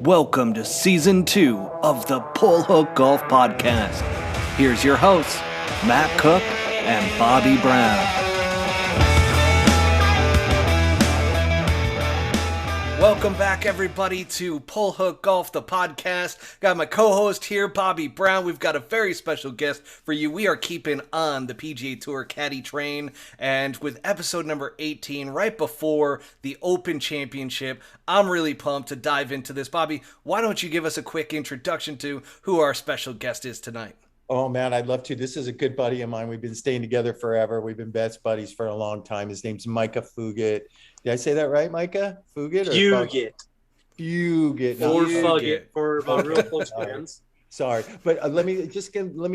Welcome to Season 2 of the Pull Hook Golf Podcast. Here's your hosts, Matt Cook and Bobby Brown. Welcome back, everybody, to Pull Hook Golf, the podcast. Got my co-host here, Bobby Brown. We've got a very special guest for you. We are keeping on the PGA Tour caddy train, and with episode number 18, right before the Open Championship, I'm really pumped to dive into this. Bobby, why don't you give us a quick introduction to who our special guest is tonight? Oh, man, I'd love to. This is a good buddy of mine. We've been staying together forever. We've been best buddies for a long time. His name's Micah Fugitt. Did I say that right, Micah? Fugitt? Fugitt. Fugitt. Or Fugitt for my real close friends. Sorry, but let me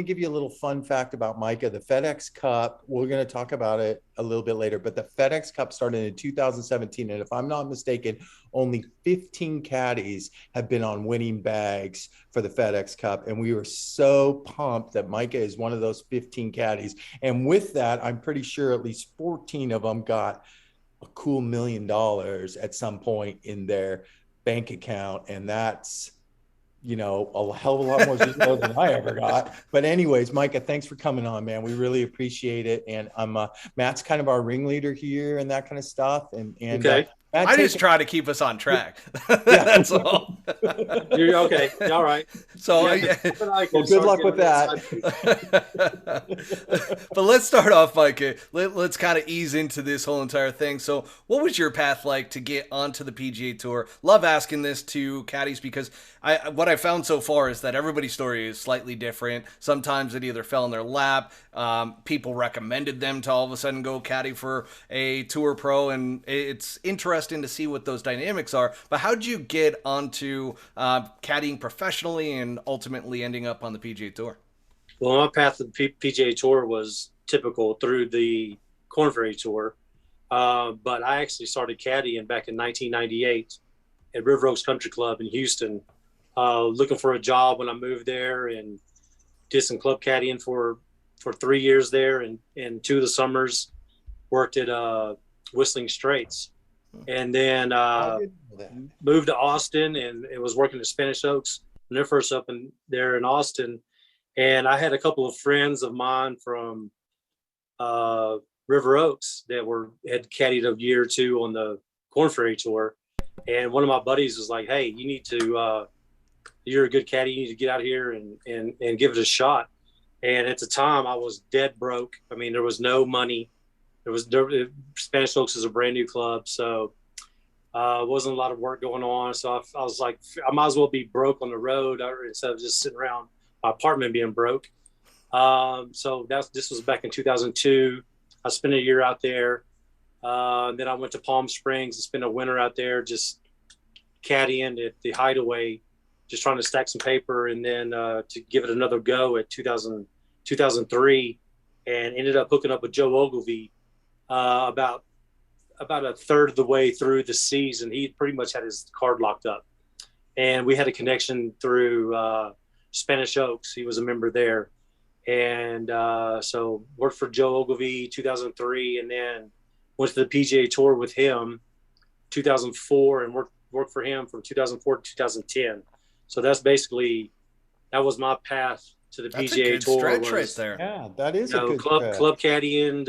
give you a little fun fact about Micah. The FedEx Cup, we're going to talk about it a little bit later, but the FedEx Cup started in 2017, and if I'm not mistaken, only 15 caddies have been on winning bags for the FedEx Cup, and we were so pumped that Micah is one of those 15 caddies. And with that, I'm pretty sure at least 14 of them got a cool $1 million at some point in their bank account, and that's a hell of a lot more zero than I ever got. But anyways, Micah, thanks for coming on, man. We really appreciate it. And Matt's kind of our ringleader here and that kind of stuff. And okay. I just try to keep us on track. That's all. You're okay. All right. So, well, good luck with that. But let's start off, Micah. Let's kind of ease into this whole entire thing. So, what was your path like to get onto the PGA Tour? Love asking this to caddies because what I found so far is that everybody's story is slightly different. Sometimes it either fell in their lap, people recommended them to all of a sudden go caddy for a tour pro, and it's interesting to see what those dynamics are. But how did you get onto caddying professionally and ultimately ending up on the PGA Tour? Well, my path to the PGA Tour was typical through the Korn Ferry Tour, but I actually started caddying back in 1998 at River Oaks Country Club in Houston, looking for a job when I moved there, and did some club caddying for 3 years there, and 2 of the summers worked at Whistling Straits. And then moved to Austin, and it was working at Spanish Oaks when they're first up in there in Austin. And I had a couple of friends of mine from River Oaks that had caddied a year or two on the Korn Ferry Tour. And one of my buddies was like, "Hey, you need to, you're a good caddy. You need to get out here and give it a shot." And at the time, I was dead broke. I mean, there was no money. Spanish Oaks is a brand new club, so wasn't a lot of work going on. So I was like, I might as well be broke on the road instead of just sitting around my apartment being broke. So this was back in 2002. I spent a year out there. Then I went to Palm Springs and spent a winter out there just caddying at the Hideaway, just trying to stack some paper, and then to give it another go at 2003, and ended up hooking up with Joe Ogilvy about a third of the way through the season. He pretty much had his card locked up, and we had a connection through Spanish Oaks. He was a member there, and so worked for Joe Ogilvy 2003, and then went to the PGA Tour with him 2004, and worked for him from 2004 to 2010. So that was my path to the PGA Tour. Stretch right there. Yeah, that is a good club caddying,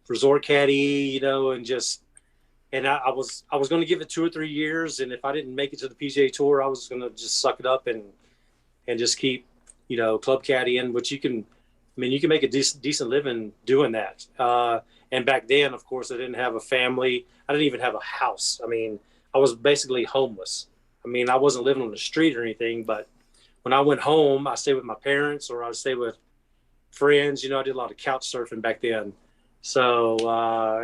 resort caddy, and I was going to give it 2 or 3 years, and if I didn't make it to the PGA Tour, I was going to just suck it up and just keep club caddying, which you can make a decent living doing that. And back then, of course, I didn't have a family. I didn't even have a house. I mean, I was basically homeless. I mean, I wasn't living on the street or anything, but when I went home, I stayed with my parents, or I would stay with friends. I did a lot of couch surfing back then. So,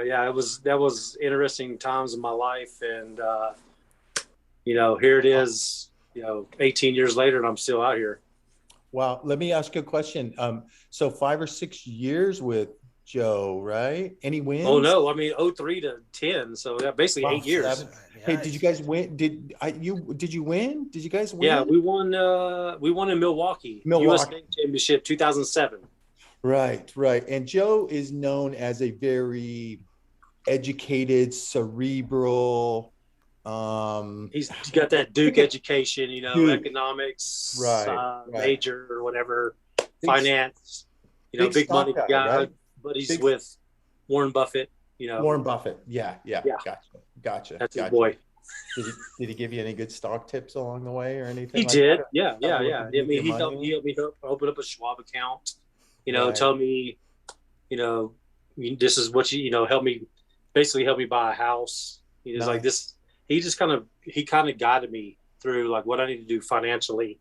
that was interesting times in my life. And, here it is, 18 years later, and I'm still out here. Wow. Let me ask you a question. So 5 or 6 years with Joe, right? Any wins? Oh, no. I mean, 03 to 10. So basically 8 years. Hey, did you guys win? Did you win? Did you guys win? Yeah, we won in Milwaukee. US Championship 2007. Right. And Joe is known as a very educated, cerebral, He's got that Duke education, you know, Duke. economics, Right. major or whatever, Big- finance, you know, big money stock guy, right? but he's Big- with Warren Buffett, you know. Warren Buffett. Yeah. Yeah. Gotcha. That's his boy. Did he give you any good stock tips along the way or anything? He like did. that? Yeah. I mean, he money? helped me open up a Schwab account, you know, Right. tell me, you know, this is what you know, help me buy a house. He was like this. He kind of guided me through like what I need to do financially,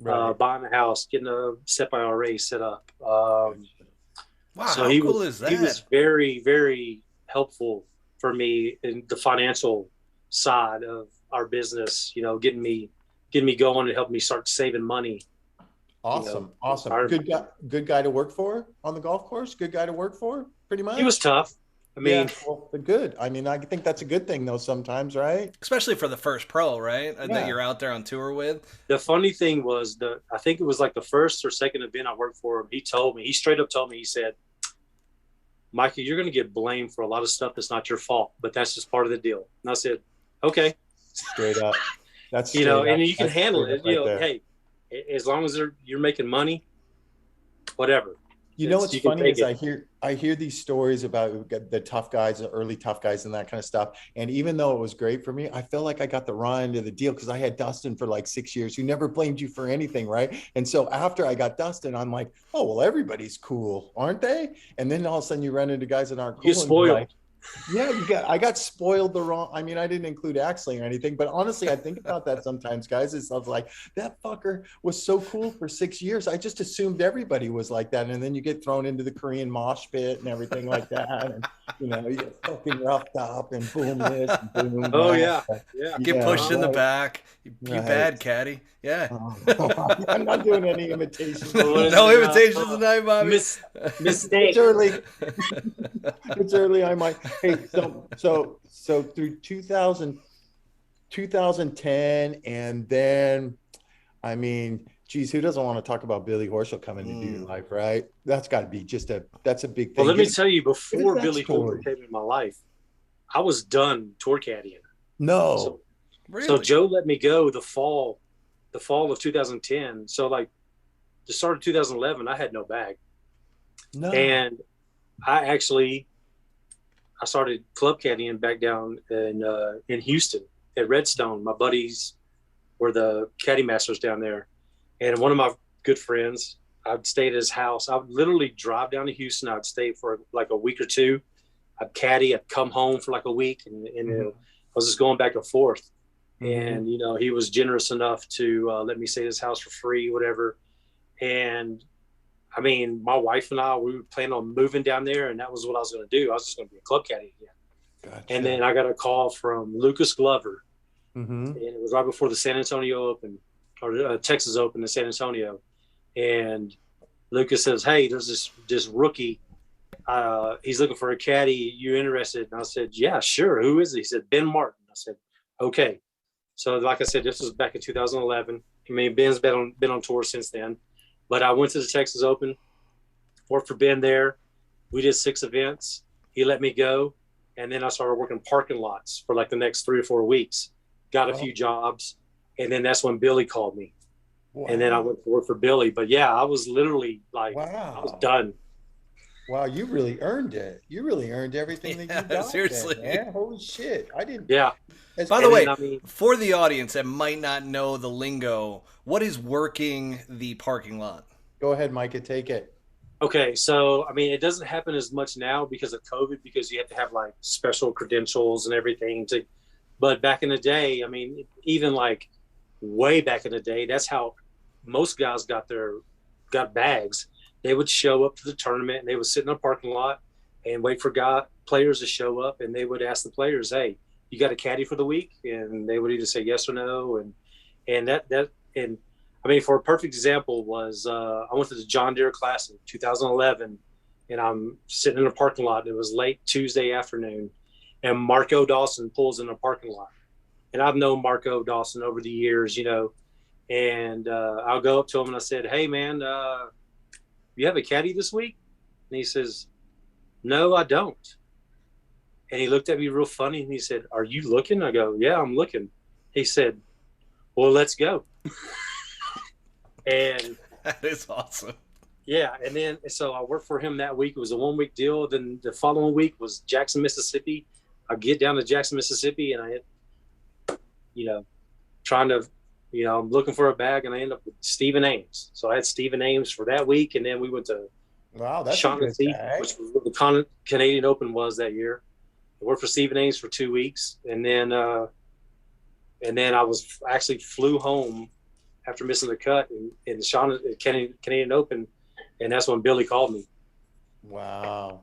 Right. buying a house, getting a SEP IRA set up. Wow, So how he cool was, is that? He was very, very helpful for me in the financial side of our business, you know, getting me going and helping me start saving money. Awesome. You know, Awesome. Good guy to work for on the golf course. Good guy to work for, pretty much. He was tough. I mean, well, good. I mean, I think that's a good thing though sometimes, right? Especially for the first pro, right? Yeah. That you're out there on tour with. the funny thing was I think it was like the first or second event I worked for him. He straight up told me, he said, Micah, you're going to get blamed for a lot of stuff that's not your fault, but that's just part of the deal. And I said, okay. Straight up. That's you know, straight up. and you can That's handle straight it. up You know, right there. hey, as long as you're making money, whatever. You know what's you can funny is take I hear these stories about the tough guys, the early tough guys, and that kind of stuff. And even though it was great for me, I feel like I got the raw end of the deal because I had Dustin for like 6 years, who never blamed you for anything, right? And so after I got Dustin, I'm like, oh well, everybody's cool, aren't they? And then all of a sudden you run into guys that aren't cool. You're spoiled. Like, yeah, I got spoiled the wrong. I mean, I didn't include Axling or anything, but honestly, I think about that sometimes, guys. It's like that fucker was so cool for 6 years. I just assumed everybody was like that, and then you get thrown into the Korean mosh pit and everything like that, and you know, you get fucking roughed up and boom this and boom that. Oh yeah. Get pushed in the right. back. You Right. bad, Caddy. Yeah. I'm not doing any imitations. No imitations tonight, Bobby. Mistake. It's early. It's early. I might. Hey, so through 2010, and then, I mean, geez, who doesn't want to talk about Billy Horschel coming to do your life, right? That's got to be that's a big thing. Well, let me tell you, before that Billy story. Horschel came in my life, I was done tour caddying. No. Really? So Joe let me go the fall of 2010. So like the start of 2011, I had no bag. No. And I started club caddying back down in Houston at Redstone. My buddies were the caddy masters down there. And one of my good friends, I'd stay at his house. I would literally drive down to Houston. I'd stay for like a week or two. I'd caddy. I'd come home for like a week. And I was just going back and forth. And, you know, he was generous enough to let me stay at his house for free, whatever. And I mean, my wife and I, we were planning on moving down there, and that was what I was going to do. I was just going to be a club caddy again. Gotcha. And then I got a call from Lucas Glover, Mm-hmm. and it was right before the San Antonio Open, or Texas Open in San Antonio. And Lucas says, "Hey, there's this rookie. He's looking for a caddy. You interested?" And I said, "Yeah, sure. Who is he?" He said, "Ben Martin." I said, "Okay." So, like I said, this was back in 2011. I mean, Ben's been on tour since then. But I went to the Texas Open, worked for Ben there. We did 6 events. He let me go. And then I started working parking lots for like the next 3 or 4 weeks. Got a few jobs. And then that's when Billy called me. Wow. And then I went to work for Billy. But yeah, I was literally like, I was done. Wow, you really earned it. You really earned everything that you got. Seriously. Then, man. Holy shit. I didn't. Yeah. By the way, I mean, for the audience that might not know the lingo, what is working the parking lot? Go ahead, Micah, take it. Okay, so I mean, it doesn't happen as much now because of COVID, because you have to have like special credentials and everything to. But back in the day, I mean, even like way back in the day, that's how most guys got bags. They would show up to the tournament and they would sit in a parking lot and wait for players to show up, and they would ask the players, "Hey, you got a caddy for the week?" And they would either say yes or no. And I mean, for a perfect example was I went to the John Deere Classic 2011, and I'm sitting in a parking lot. It was late Tuesday afternoon, and Marco Dawson pulls in a parking lot. And I've known Marco Dawson over the years, you know, and I'll go up to him and I said, "Hey, man, you have a caddy this week?" And he says, "No, I don't." And he looked at me real funny and he said, "Are you looking?" I go, "Yeah, I'm looking." He said, "Well, let's go." And That is awesome. yeah, and then so I worked for him that week. It was a 1 week deal. Then the following week was Jackson, Mississippi. I get down to Jackson, Mississippi, and I, trying to, I'm looking for a bag, and I end up with Stephen Ames. So I had Stephen Ames for that week, and then we went to Shaughnessy, which was what the Canadian Open was that year. I worked for Stephen Ames for 2 weeks, and then I was actually flew home after missing the cut in the Canadian Open, and that's when Billy called me. Wow.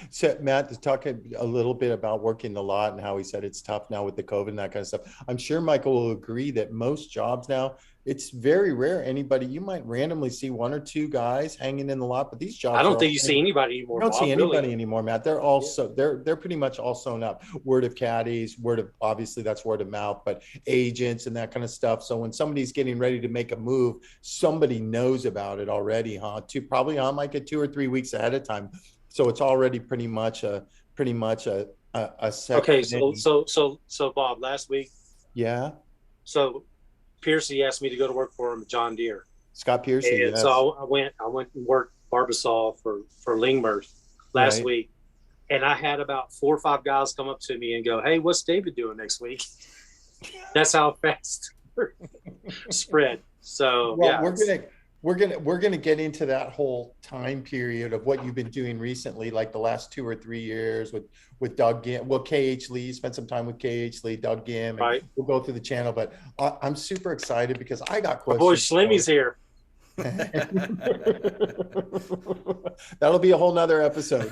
So Matt, to talk a little bit about working the lot and how he said it's tough now with the COVID and that kind of stuff. I'm sure Michael will agree that most jobs now, it's very rare you might randomly see 1 or 2 guys hanging in the lot, but these jobs, I don't think you see anybody anymore. You don't see anybody anymore, Matt. They're also they're pretty much all sewn up. Word of caddies, obviously that's word of mouth, but agents and that kind of stuff. So when somebody's getting ready to make a move, somebody knows about it already, huh? Probably on like 2 or 3 weeks ahead of time. So it's already pretty much a set. Okay, so Bob, last week. Yeah. So Piercy asked me to go to work for him at John Deere. Scott Piercy. And so I went and worked Barbasol for Lingmerth last week. And I had about 4 or 5 guys come up to me and go, "Hey, what's David doing next week?" That's how fast spread. So we're gonna get into that whole time period of what you've been doing recently, like the last 2 or 3 years with Doug Ghim. Well, KH Lee, spent some time with KH Lee, Doug Ghim, and we'll go through the channel. But I'm super excited because I got questions. My boy Slimmy's here. That'll be a whole nother episode.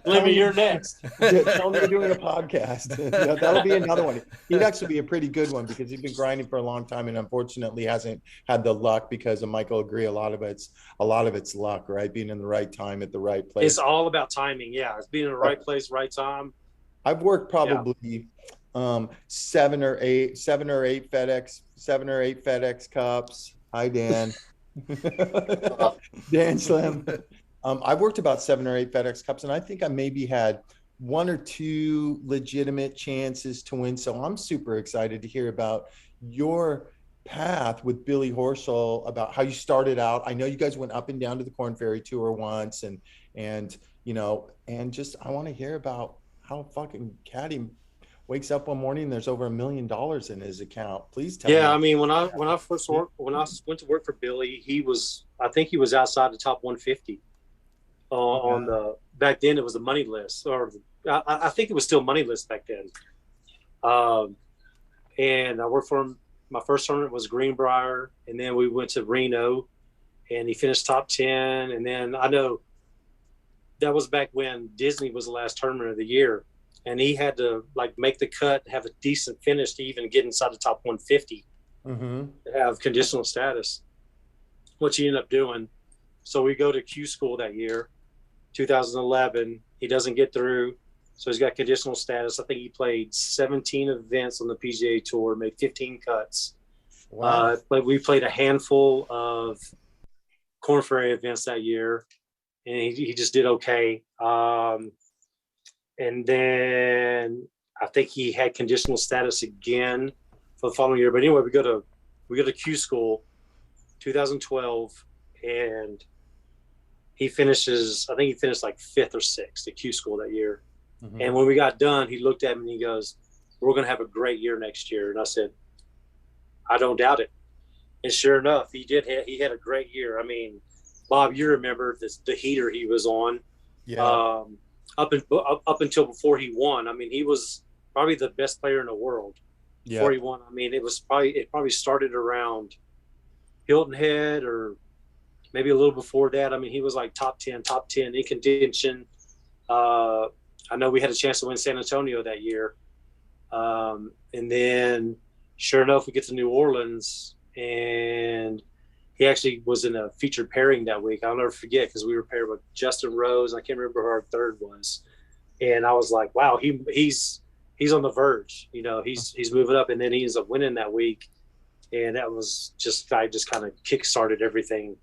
Slimmy, you're next. Tell me you're doing a podcast. That'll be another one. He'd actually be a pretty good one because he's been grinding for a long time and unfortunately hasn't had the luck because of Michael agree. A lot of it's luck, right? Being in the right time at the right place. It's all about timing. Yeah. It's being in the right place, right time. I've worked probably 7 or 8 FedEx Cups. Hi, Dan. Dan Slim. I've worked about 7 or 8 FedEx Cups, and I think I maybe had 1 or 2 legitimate chances to win. So I'm super excited to hear about your path with Billy Horschel, about how you started out. I know you guys went up and down to the Korn Ferry Tour once, and just I want to hear about how fucking Caddie wakes up one morning and there's over $1 million in his account. Please tell me. Yeah, I mean, when I went to work for Billy, I think he was outside the top 150 on the, back then it was the money list, or I think it was still money list back then. And I worked for him. My first tournament was Greenbrier, and then we went to Reno, and he finished top 10. And then I know that was back when Disney was the last tournament of the year. And he had to make the cut, have a decent finish to even get inside the top 150 to have conditional status, which he ended up doing. So we go to Q school that year, 2011. He doesn't get through, so he's got conditional status. I think he played 17 events on the PGA Tour, made 15 cuts. Wow. But we played a handful of Korn Ferry events that year, and he just did okay. And then I think he had conditional status again for the following year. But anyway, we go to Q school, 2012, and I think he finished like 5th or 6th at Q school that year. Mm-hmm. And when we got done, he looked at me and he goes, "We're going to have a great year next year." And I said, "I don't doubt it." And sure enough, he had a great year. I mean, Bob, you remember the heater he was on. Yeah. Up until before he won. I mean, he was probably the best player in the world before he won. I mean, it probably started around Hilton Head or maybe a little before that. I mean, he was like top 10 in contention. I know we had a chance to win San Antonio that year. And then sure enough, we get to New Orleans, and he actually was in a featured pairing that week. I'll never forget, because we were paired with Justin Rose. I can't remember who our third was. And I was like, wow, he's on the verge. He's moving up. And then he ends up winning that week. And that was I just kind of kick-started everything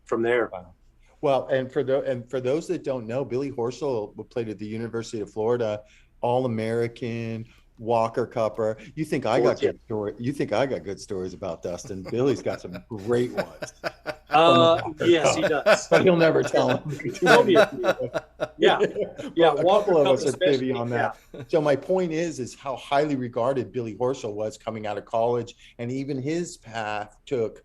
from there. Wow. Well, and for those that don't know, Billy Horschel played at the University of Florida, All-American, Walker Cupper. You think I got good story? You think I got good stories about Dustin? Billy's got some great ones. Yes, he does. But he'll never tell them. Yeah. Yeah. A couple of us are privy on that. Yeah. So my point is how highly regarded Billy Horschel was coming out of college, and even his path took,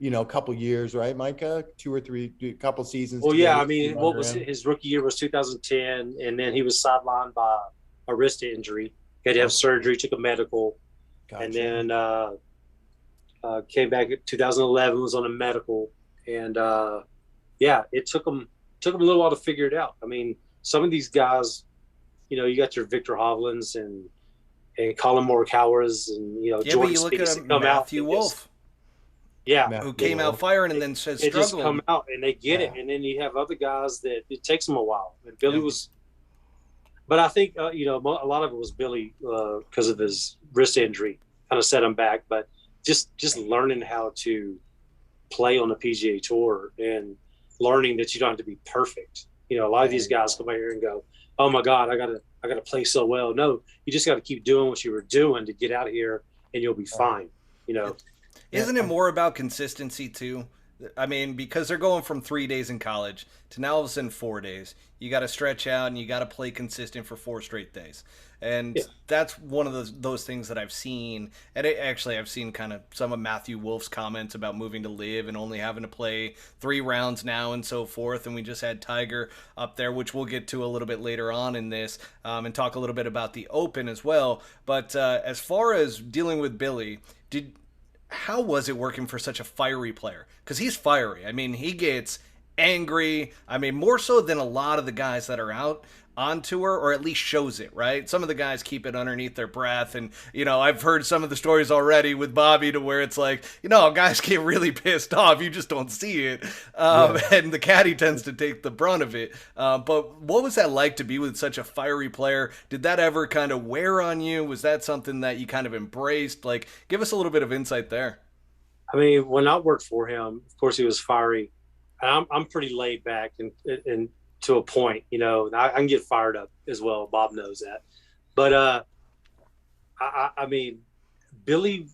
a couple years, right, Micah? 2 or 3, couple seasons. Well, yeah. I mean, what was his rookie year was 2010, and then he was sidelined by a wrist injury. He had to have surgery, took a medical, and then came back in 2011, was on a medical, and it took him a little while to figure it out. I mean, some of these guys, you got your Victor Hovlands and Colin Morikawa's and Jordan but you look at Matthew Wolff. Who came out firing and then says struggled. They just come out and they get it, and then you have other guys that it takes them a while. And Billy was. But I think, a lot of it was Billy because of his wrist injury kind of set him back. But just learning how to play on the PGA Tour and learning that you don't have to be perfect. A lot of these guys come out here and go, oh, my God, I gotta play so well. No, you just got to keep doing what you were doing to get out here and you'll be fine, Isn't it more about consistency, too? I mean, because they're going from 3 days in college to now all of a sudden 4 days. You got to stretch out and you got to play consistent for 4 straight days. And that's one of those things that I've seen. And I've seen kind of some of Matthew Wolff's comments about moving to LIV and only having to play 3 rounds now and so forth. And we just had Tiger up there, which we'll get to a little bit later on in this, and talk a little bit about the Open as well. But as far as dealing with Billy, how was it working for such a fiery player? Because he's fiery. I mean, he gets angry. I mean, more so than a lot of the guys that are out on tour, or at least shows it, right? Some of the guys keep it underneath their breath. And, I've heard some of the stories already with Bobby to where it's like, guys get really pissed off. You just don't see it. And the caddy tends to take the brunt of it. But what was that like to be with such a fiery player? Did that ever kind of wear on you? Was that something that you kind of embraced? Like, give us a little bit of insight there. I mean, when I worked for him, of course, he was fiery. I'm pretty laid back and to a point, I can get fired up as well. Bob knows that. But I mean, Billy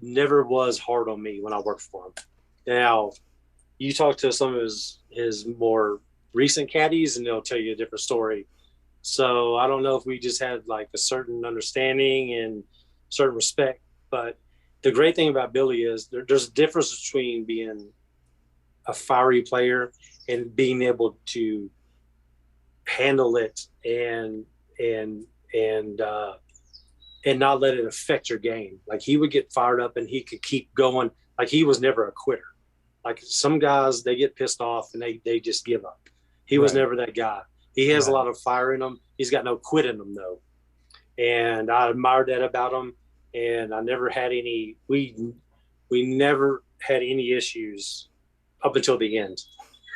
never was hard on me when I worked for him. Now, you talk to some of his more recent caddies and they'll tell you a different story. So I don't know if we just had like a certain understanding and certain respect. But the great thing about Billy is there's a difference between being a fiery player and being able to handle it and not let it affect your game. Like, he would get fired up and he could keep going. Like, he was never a quitter. Like, some guys, they get pissed off and they just give up. He was never that guy. He has a lot of fire in him. He's got no quit in him though. And I admired that about him. And I never had any, we never had any issues up until the end.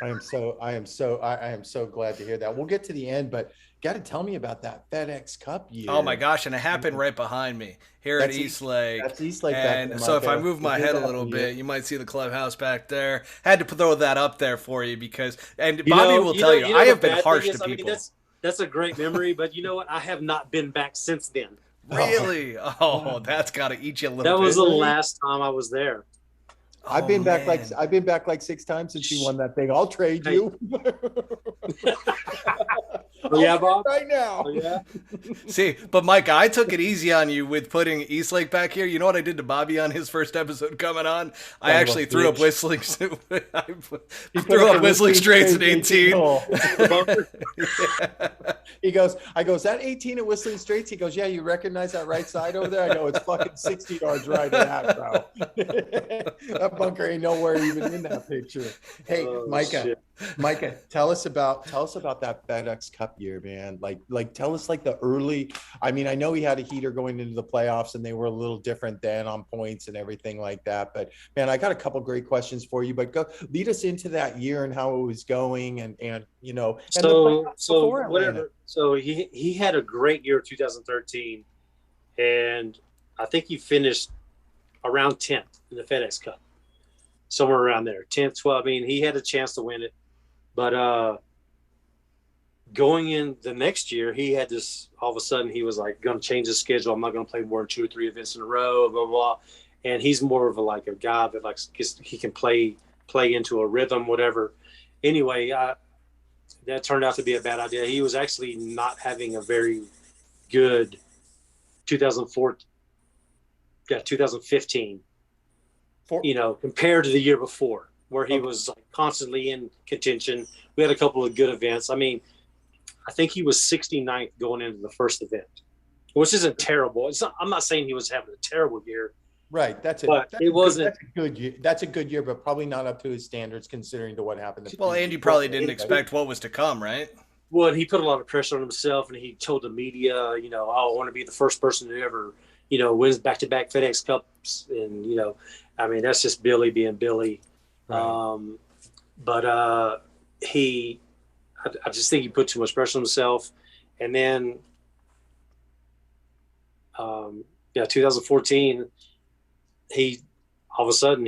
I am so glad to hear that. We'll get to the end, but got to tell me about that FedEx Cup year. Oh my gosh. And it happened right behind me here at East Lake. That's East Lake. And so if I move my head a little bit, you might see the clubhouse back there. Had to throw that up there for you because, and Bobby will tell you, I have been harsh to people. That's a great memory, but you know what? I have not been back since then. Really? Oh, that's got to eat you a little bit. That was the last time I was there. I've been back like 6 times since you won that thing. I'll trade you. Yeah, Bob. Right now. Oh, yeah. See, but Micah, I took it easy on you with putting East Lake back here. You know what I did to Bobby on his first episode coming on? I actually threw up whistling. Threw up whistling straights at 18. He goes, I go, is that 18 at Whistling Straits? He goes, yeah, you recognize that right side over there? I go, it's fucking 60 yards right of that, bro. That bunker ain't nowhere even in that picture. Hey, Micah, tell us about that FedEx Cup year, man. Like tell us like the early, I mean, I know he had a heater going into the playoffs and they were a little different then on points and everything like that. But man, I got a couple great questions for you, but go lead us into that year and how it was going and you know, and so whatever. So he had a great year 2013 and I think he finished around 10th in the FedEx Cup. Somewhere around there, 10th, 12th. I mean, he had a chance to win it. But going in the next year, he had this, all of a sudden he was like going to change his schedule. I'm not going to play more than 2 or 3 events in a row, blah, blah, blah. And he's more of a guy that he can play into a rhythm, whatever. Anyway, that turned out to be a bad idea. He was actually not having a very good 2015, compared to the year before, where he was constantly in contention. We had a couple of good events. I mean, I think he was 69th going into the first event, which isn't terrible. I'm not saying he was having a terrible year. Right. That's a good year. That's a good year, but probably not up to his standards considering to what happened. Well, Andy probably didn't expect what was to come, right? Well, he put a lot of pressure on himself, and he told the media, I want to be the first person to ever, wins back-to-back FedEx Cups. And, I mean, that's just Billy being Billy. Right. I just think he put too much pressure on himself. And then, 2014, all of a sudden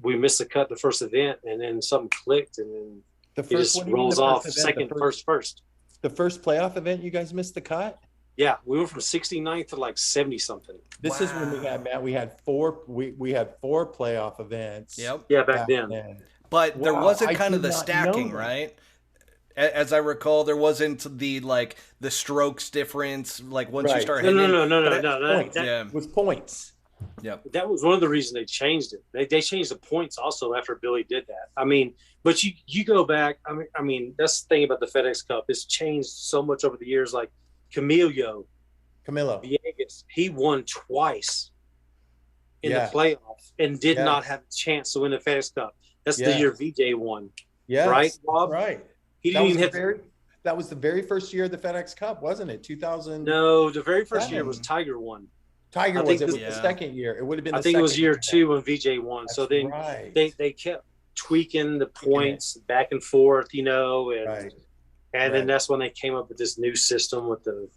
we missed the cut the first event, and then something clicked, and then he just rolls off first. The first playoff event, you guys missed the cut? Yeah, we went from 69th to 70 something. This is when we had, Matt, we had 4 playoff events. Yep. Yeah, back then. But there wasn't kind of the stacking, right? As I recall, there wasn't the strokes difference once you start hitting. No. It was points. Yeah, that was one of the reasons they changed it. They changed the points also after Billy did that. I mean, but you go back. I mean, that's the thing about the FedEx Cup. It's changed so much over the years. Like Camilo Villegas, he won twice in the playoffs and did not have a chance to win the FedEx Cup. That's the year VJ won. Yeah, right, Bob? Right. He didn't even hit. That was the very first year of the FedEx Cup, wasn't it? 2000. No, the very first year was Tiger won. It was the second year. It would have been. I think it was year 2 when VJ won. That's so then they kept tweaking the points back and forth, and then that's when they came up with this new system with the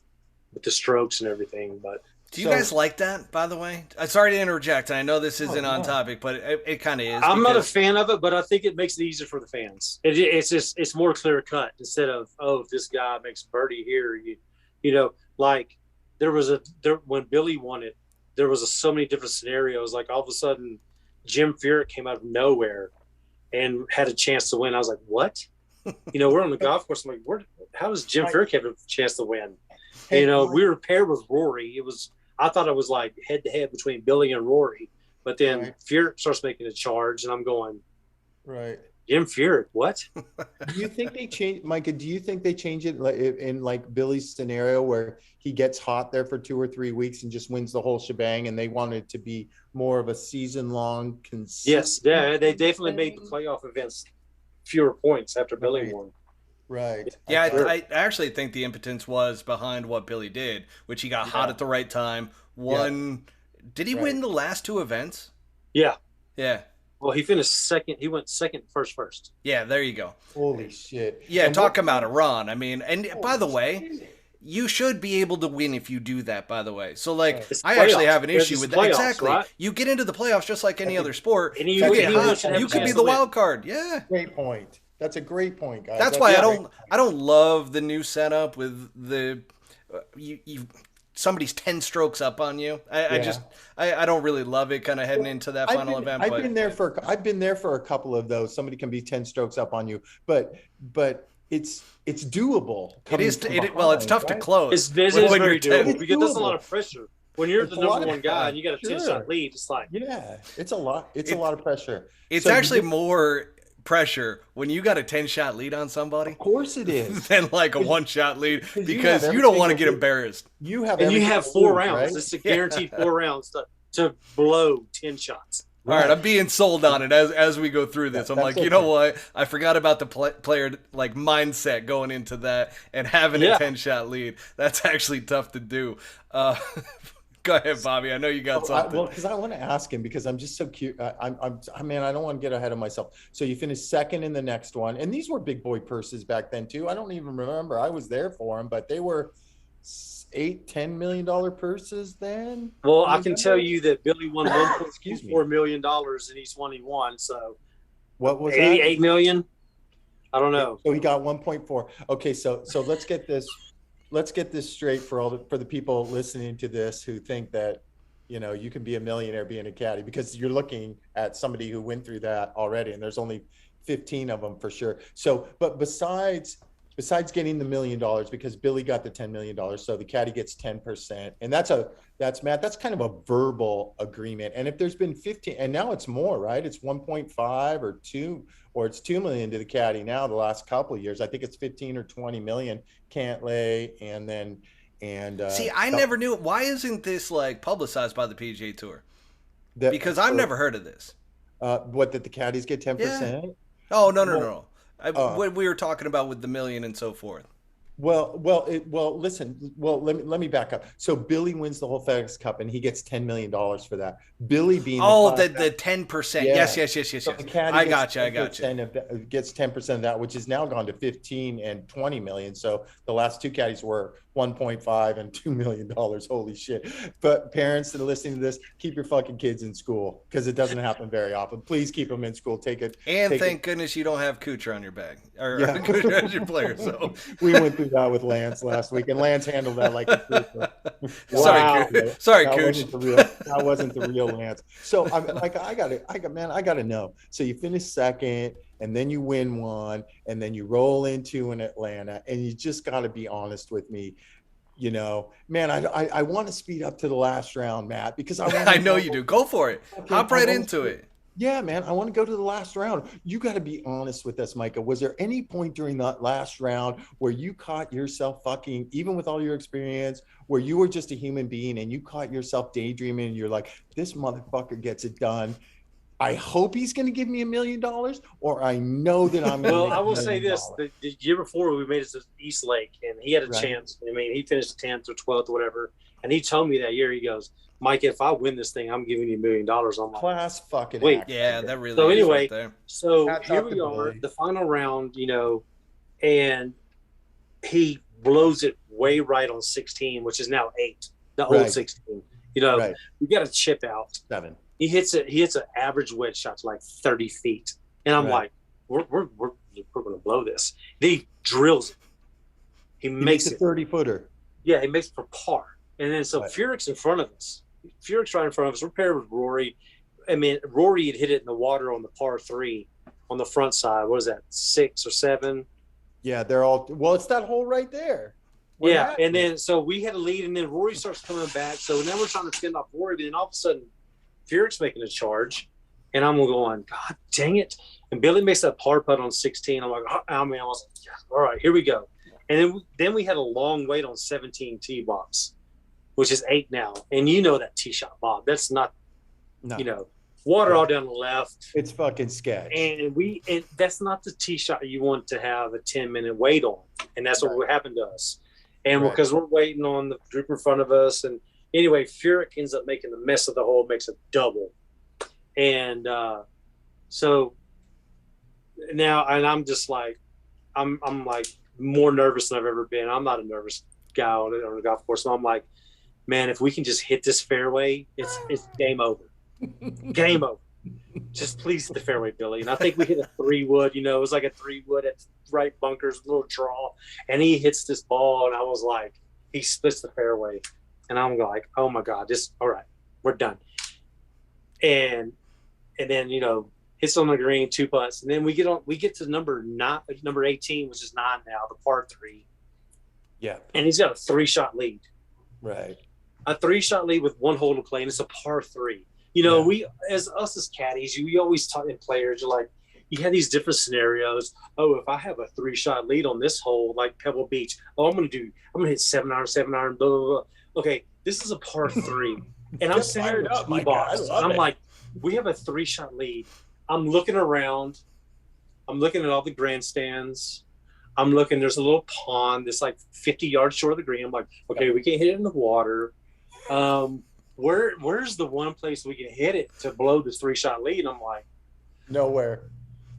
strokes and everything. But do you guys like that? By the way, sorry to interject. I know this isn't on topic, but it kind of is. I'm not a fan of it, but I think it makes it easier for the fans. It's more clear cut instead of if this guy makes birdie here, when Billy won it, there was so many different scenarios. Like all of a sudden, Jim Furyk came out of nowhere and had a chance to win. I was like, what? We're on the golf course. I'm like, how does Jim Furyk have a chance to win? We were paired with Rory. I thought it was like head to head between Billy and Rory, but then Furyk starts making a charge, and I'm going, right. Jim Furyk, what? Do you think they change, Micah? Do you think they change it in Billy's scenario where he gets hot there for 2 or 3 weeks and just wins the whole shebang, and they want it to be more of a season-long consistent? Yes, they definitely made the playoff events fewer points after Billy won. Right. Yeah, I actually think the impotence was behind what Billy did, which he got hot at the right time. Did he win the last 2 events? Yeah. Yeah. Well, he finished second. He went second, first. Yeah, there you go. Holy shit. Yeah, talk about a run. I mean, and by the way, you should be able to win if you do that, by the way. So, I actually have an issue with that. Exactly. Right? You get into the playoffs just like any other sport. And you get hot, you could be the wild card. Yeah. Great point. That's a great point, guys. That's why I don't love the new setup with the somebody's 10 strokes up on you. I don't really love it kind of heading into that final event. I've been there for a couple of those. Somebody can be 10 strokes up on you, but it's doable. It's tough to close. It's very doable because there's a lot of pressure. When you're the number 1 guy and you got a 10-shot lead, it's like it's a lot. It's a lot of pressure. It's actually more pressure when you got a 10-shot lead on somebody. Of course it is. Than a 1-shot lead because you don't want to get embarrassed. You have 4 rounds. Right? It's a guaranteed 4 rounds to blow 10 shots. All right, I'm being sold on it as we go through this. I'm like, you know what? I forgot about the player mindset going into that and having a 10-shot lead. That's actually tough to do. Go ahead, Bobby. I know you got something. Because I want to ask him because I'm just so cute. I don't want to get ahead of myself. So you finished second in the next one, and these were big boy purses back then too. I don't even remember. I was there for them, but they were $8-10 million purses then. Well, I can tell you that Billy won $1.4 million in each one he won. So what was $88 million? I don't know. So he got 1.4. Okay, so let's get this straight for the people listening to this who think that, you know, you can be a millionaire being a caddy, because you're looking at somebody who went through that already, and there's only 15 of them for sure. So, but besides getting the $1 million, because Billy got the $10 million, so the caddy gets 10%, and that's Matt, that's kind of a verbal agreement. And if there's been 15, and now it's more, right? It's 1.5 or 2, or it's 2 million to the caddy now the last couple of years. I think it's 15 or 20 million Cantlay, and then see, I never knew it. Why isn't this like publicized by the PGA Tour? Because I've never heard of this. What, that the caddies get 10%? Yeah. Oh, no. What we were talking about with the million and so forth. Well, listen. Well, let me back up. So Billy wins the whole FedEx Cup, and he gets $10 million for that. Billy being the 10%. Yeah. Yes. So I got you. Gets 10% of that, which has now gone to 15 and 20 million. So the last two caddies were 1.5 and $2 million. Holy shit! But parents that are listening to this, keep your fucking kids in school, because it doesn't happen very often. Please keep them in school. Thank goodness you don't have Kuchar on your bag, or Kuchar as your player. So we went through that with Lance last week, and Lance handled that like a trooper. Sorry, Cooch. That wasn't the real Lance. So I'm like, I gotta know. So you finish second, and then you win one, and then you roll into an Atlanta, and you just got to be honest with me. You know, man, I want to speed up to the last round, Matt, because I know you do. Go for it. Okay, hop right into it. Yeah, man, I want to go to the last round. You got to be honest with us, Micah. Was there any point during that last round where you caught yourself fucking, even with all your experience, where you were just a human being and you caught yourself daydreaming and you're like, this motherfucker gets it done. I hope he's going to give me $1 million, or I know that I'm going to. Well, I will say this: the year before we made it to East Lake, and he had a chance. I mean, he finished 10th or 12th or whatever, and he told me that year, he goes, "Mike, if I win this thing, I'm giving you $1 million." I'm like, class fucking. Wait, act. Yeah, that really. So is anyway, right there. So here we are, the final round, you know, and he blows it way right on 16, which is now 8, the old 16. You know, we got a chip out 7. He hits an average wedge shot to like 30 feet. And I'm like, we're going to blow this. Then he drills it. He makes a 30-footer. Yeah, he makes it for par. And then so Furyk's in front of us. Furyk's right in front of us. We're paired with Rory. I mean, Rory had hit it in the water on the par 3 on the front side. What is that, 6 or 7? Yeah, they're all – well, it's that hole right there. And then so we had a lead, and then Rory starts coming back. So now we're trying to fend off Rory, but then all of a sudden – Furyk's making a charge, and I'm going, God dang it. And Billy makes that par putt on 16. I'm like, I was like, yes, all right, here we go. And then we had a long wait on 17 tee box, which is 8 now. And you know that tee shot, Bob. That's not, you know, water all down the left. It's fucking sketch. And that's not the tee shot you want to have a 10-minute wait on. And that's what happened to us. And because we're waiting on the group in front of us, and anyway, Furyk ends up making the mess of the hole, makes a double. And so now, and I'm just like, I'm like more nervous than I've ever been. I'm not a nervous guy on the golf course. So I'm like, man, if we can just hit this fairway, it's game over. Game over. Just please hit the fairway, Billy. And I think we hit a 3-wood, you know, it was like a 3-wood at right bunkers, little draw. And he hits this ball, and I was like, he splits the fairway. And I'm like, oh my God, all right, we're done. And then, you know, hits on the green, 2 putts. And then we get to number 18, which is 9 now, the par 3. Yeah. And he's got a 3-shot lead. Right. A 3-shot lead with 1 hole to play, and it's a par 3. You know, we, as caddies, we always talk in players, you're like, you have these different scenarios. Oh, if I have a 3-shot lead on this hole, like Pebble Beach, I'm going to hit 7-iron, blah, blah, blah. Okay, this is a par 3, and I'm sitting here at the box. I'm like, we have a 3-shot lead. I'm looking around. I'm looking at all the grandstands. I'm looking. There's a little pond that's like 50 yards short of the green. I'm like, okay, we can't hit it in the water. Where's the one place we can hit it to blow this 3-shot lead? And I'm like, nowhere.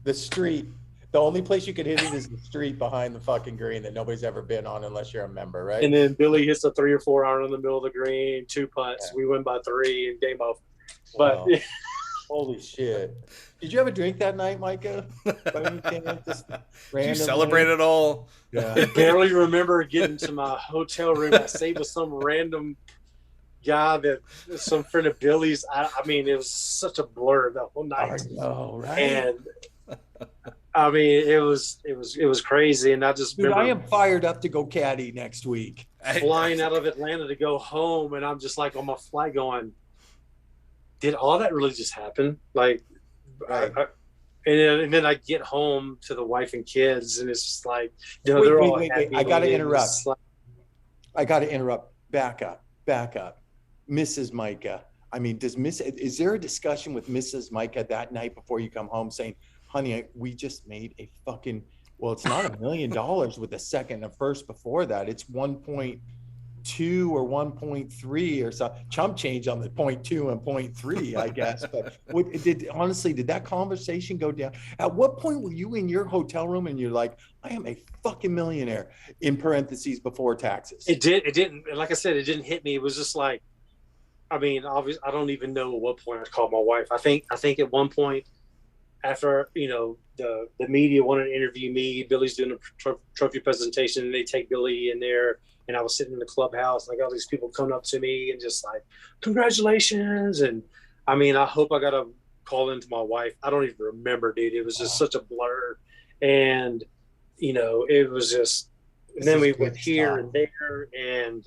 The street. The only place you could hit it is the street behind the fucking green that nobody's ever been on unless you're a member, right? And then Billy hits a 3 or 4 iron in the middle of the green, 2 putts. We win by 3 and game over. But Holy shit! Did you have a drink that night, Micah? Did you celebrate it all? Yeah. I barely remember getting to my hotel room. I stayed with some random guy that some friend of Billy's. I mean, it was such a blur the whole night. I know, right? And I mean, it was crazy. And I just Dude, remember I am fired up to go caddy next week. flying out of Atlanta to go home, and I'm just like on my flight going, did all that really just happen? Like, Right. and then I get home to the wife and kids, and it's just like, you know, Wait, they're wait, all wait, happy. wait. I got to and interrupt. it's like, I got to interrupt. Back up. Mrs. Micah. I mean, is there a discussion with Mrs. Micah that night before you come home saying, honey, we just made a fucking, well, it's not $1 million with the second and first before that. It's 1.2 or 1.3 or so. Chump change on the 0.2 and 0.3, I guess. But did that conversation go down? At what point were you in your hotel room and you're like, I am a fucking millionaire, in parentheses, before taxes? It didn't, like I said, it didn't hit me. It was just like, I mean, obviously, I don't even know at what point I called my wife. I think at one point after, you know, the media wanted to interview me, Billy's doing a trophy presentation, and they take Billy in there, and I was sitting in the clubhouse, like all these people coming up to me and just like, congratulations. And I mean, I hope I got a call into my wife. I don't even remember, dude. It was just such a blur. And, you know, it was just, and then we went here and there, and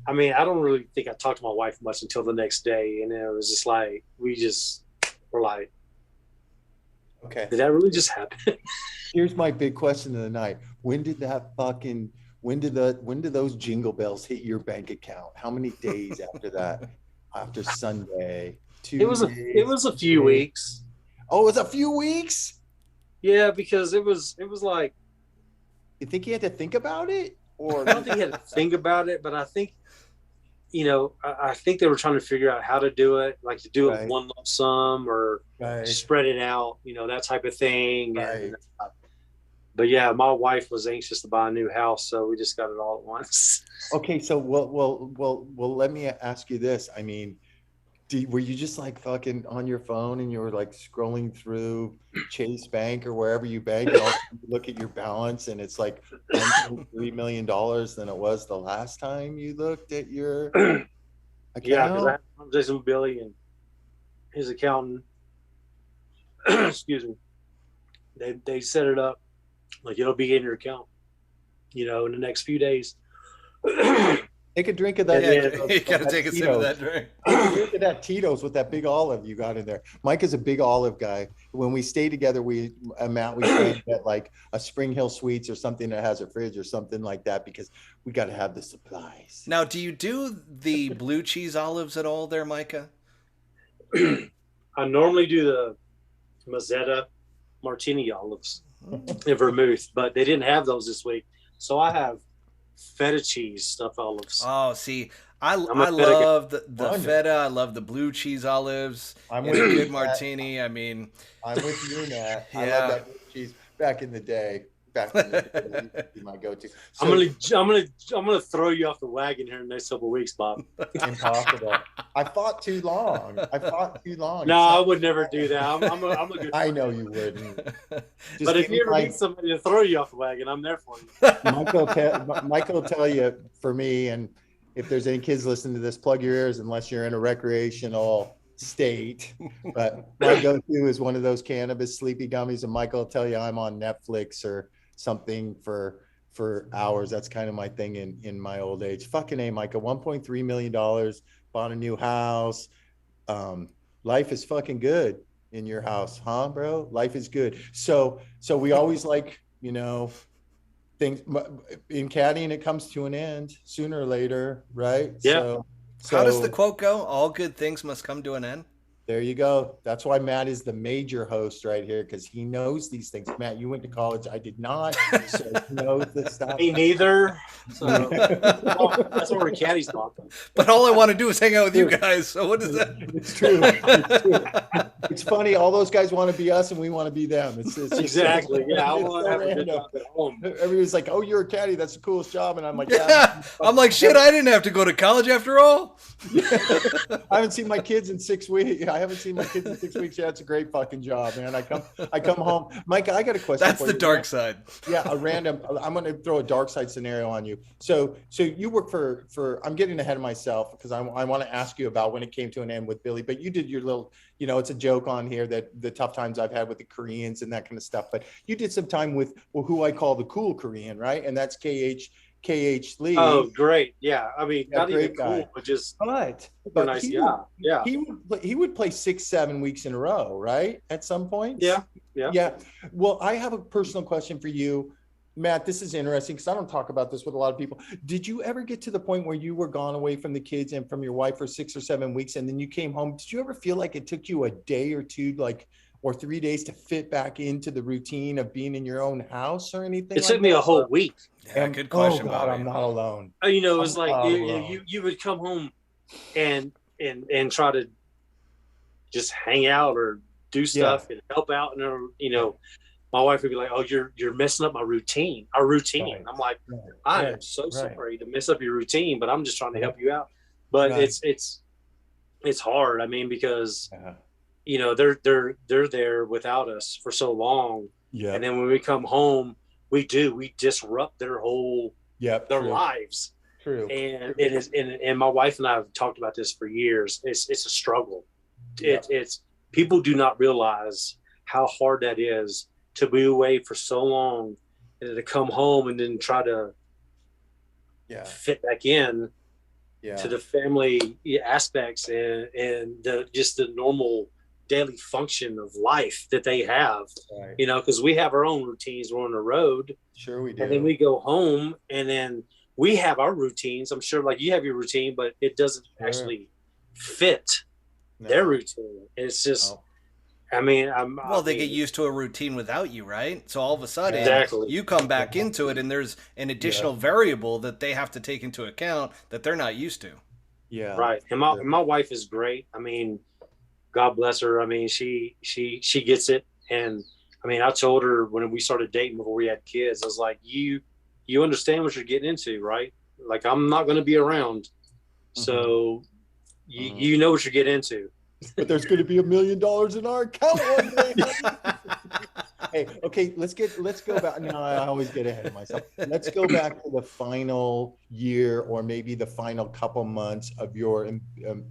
I mean, I don't really think I talked to my wife much until the next day. And it was just like, we just were like, okay, did that really just happen? Here's my big question of the night. When did those jingle bells hit your bank account? How many days after that? After Sunday? It was a few weeks. Oh, it was a few weeks? Yeah, because it was like, you think you had to think about it? Or I don't think he had to think about it, but I think, you know, I think they were trying to figure out how to do it, like to do it with one lump sum or spread it out, you know, that type of thing. Right. And, but yeah, my wife was anxious to buy a new house, so we just got it all at once. Okay, so well, let me ask you this. I mean, were you just like fucking on your phone and you were like scrolling through Chase Bank or wherever you bank and you look at your balance and it's like $1.3 million than it was the last time you looked at your account? Yeah, because I had a conversation with Billy and his accountant. Excuse me. They set it up like it'll be in your account, you know, in the next few days. Take a drink of that. Yeah, you gotta take a sip of that drink. Take a drink of that Tito's with that big olive you got in there. Mike is a big olive guy. When we stay together, we stay at like a Spring Hill Suites or something that has a fridge or something like that because we got to have the supplies. Now, do you do the blue cheese olives at all there, Micah? I normally do the Mazzetta martini olives in vermouth, but they didn't have those this week. So I have feta cheese stuffed olives. Oh, see, I love the feta. I love the blue cheese olives. I'm with a good martini. I mean, I'm with you, Matt. Yeah. I love that blue cheese. Back in the day, used to be my go-to. So, I'm gonna throw you off the wagon here in the next couple of weeks, Bob. Impossible. I fought too long. No, I would never do that. I'm a good. I know you wouldn't. But if you ever need somebody to throw you off the wagon, I'm there for you. Michael will tell you, for me, and if there's any kids listening to this, plug your ears unless you're in a recreational state. But my go-to is one of those cannabis sleepy gummies, and Michael will tell you I'm on Netflix or something for hours. That's kind of my thing in my old age. Fucking A, Micah, $1.3 million, bought a new house. Life is fucking good in your house, huh, bro? Life is good. So we always like, you know, things in caddying, it comes to an end sooner or later, right? Yeah. So how does the quote go? All good things must come to an end. There you go. That's why Matt is the major host right here, because he knows these things. Matt, you went to college. I did not. So he knows this stuff. Me neither. So that's what we're caddies talking. But all I want to do is hang out with you guys. So what is that? It's true. It's funny. All those guys want to be us, and we want to be them. It's exactly. Yeah, I want to have a good job at home. Everybody's like, "Oh, you're a caddy. That's the coolest job." And I'm like, "Yeah." I'm like, "Shit, I didn't have to go to college after all." I haven't seen my kids in 6 weeks. I haven't seen my kids in 6 weeks. Yeah, it's a great fucking job, man. I come home. Mike, I got a question. That's the dark side. Yeah, I'm going to throw a dark side scenario on you. So you work for. I'm getting ahead of myself because I want to ask you about when it came to an end with Billy. But you did your little, it's a joke on here that the tough times I've had with the Koreans and that kind of stuff. But you did some time with who I call the cool Korean, right? And that's KH Lee. Oh, great. Yeah. I mean, not even guy. Cool, but just but nice. He would play 6-7 weeks in a row, right? At some point. Yeah. Well, I have a personal question for you, Matt. This is interesting because I don't talk about this with a lot of people. Did you ever get to the point where you were gone away from the kids and from your wife for 6 or 7 weeks, and then you came home? Did you ever feel like it took you a day or two, or 3 days to fit back into the routine of being in your own house or anything? It took me a whole week. Yeah, good question. Oh God, I'm not alone. It was like you would come home and try to just hang out or do stuff and help out, and my wife would be like, "Oh, you're messing up our routine." Right. I'm like, I am so sorry to mess up your routine, but I'm just trying to help you out. But it's hard. I mean, because they're there without us for so long. Yeah. And then when we come home, we disrupt their whole their lives. True. And it is, and my wife and I have talked about this for years. It's a struggle. It's people do not realize how hard that is to be away for so long and to come home and then try to fit back in to the family aspects and just the normal daily function of life that they have, because we have our own routines. We're on the road. Sure we do. And then we go home and then we have our routines. I'm sure like you have your routine, but it doesn't actually fit their routine. It's just, I mean, they get used to a routine without you, right? So all of a sudden you come back into it and there's an additional variable that they have to take into account that they're not used to. Yeah. Right. And my wife is great. I mean, God bless her. I mean, she gets it. And I mean, I told her when we started dating before we had kids, I was like, you understand what you're getting into, right? Like, I'm not going to be around. So you know what you're getting into. But there's going to be $1 million in our account one day. Hey, okay, let's go back. No, I always get ahead of myself. Let's go back to the final year or maybe the final couple months of your and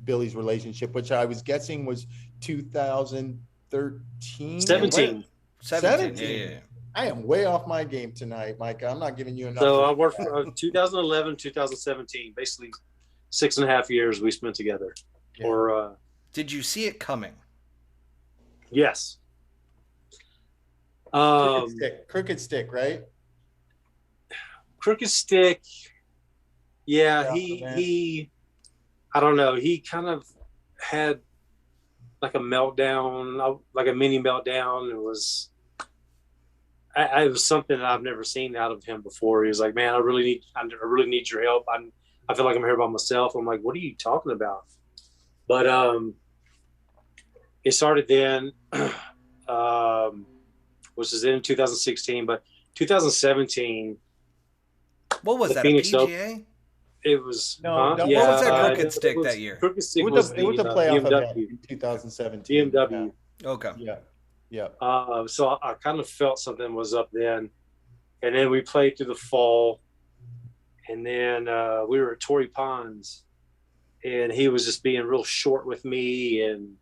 Billy's relationship, which I was guessing was 2013? 17. 17. Yeah. I am way off my game tonight, Micah. I'm not giving you enough. So I worked for 2011, 2017, basically 6.5 years we spent together. Yeah. Did you see it coming? Yes. Crooked stick, right? Crooked stick. Yeah, he I don't know. He kind of had like a meltdown, like a mini meltdown. It was something that I've never seen out of him before. He was like, "Man, I really need your help. I feel like I'm here by myself." I'm like, "What are you talking about?" But it started then, which is in 2016. But 2017. What was that? Phoenix PGA? It was. What was that crooked stick that year? Crooked stick was the playoff event in 2017. BMW. Yeah. Okay. Yeah. So I kind of felt something was up then, and then we played through the fall, and then we were at Torrey Ponds, and he was just being real short with me and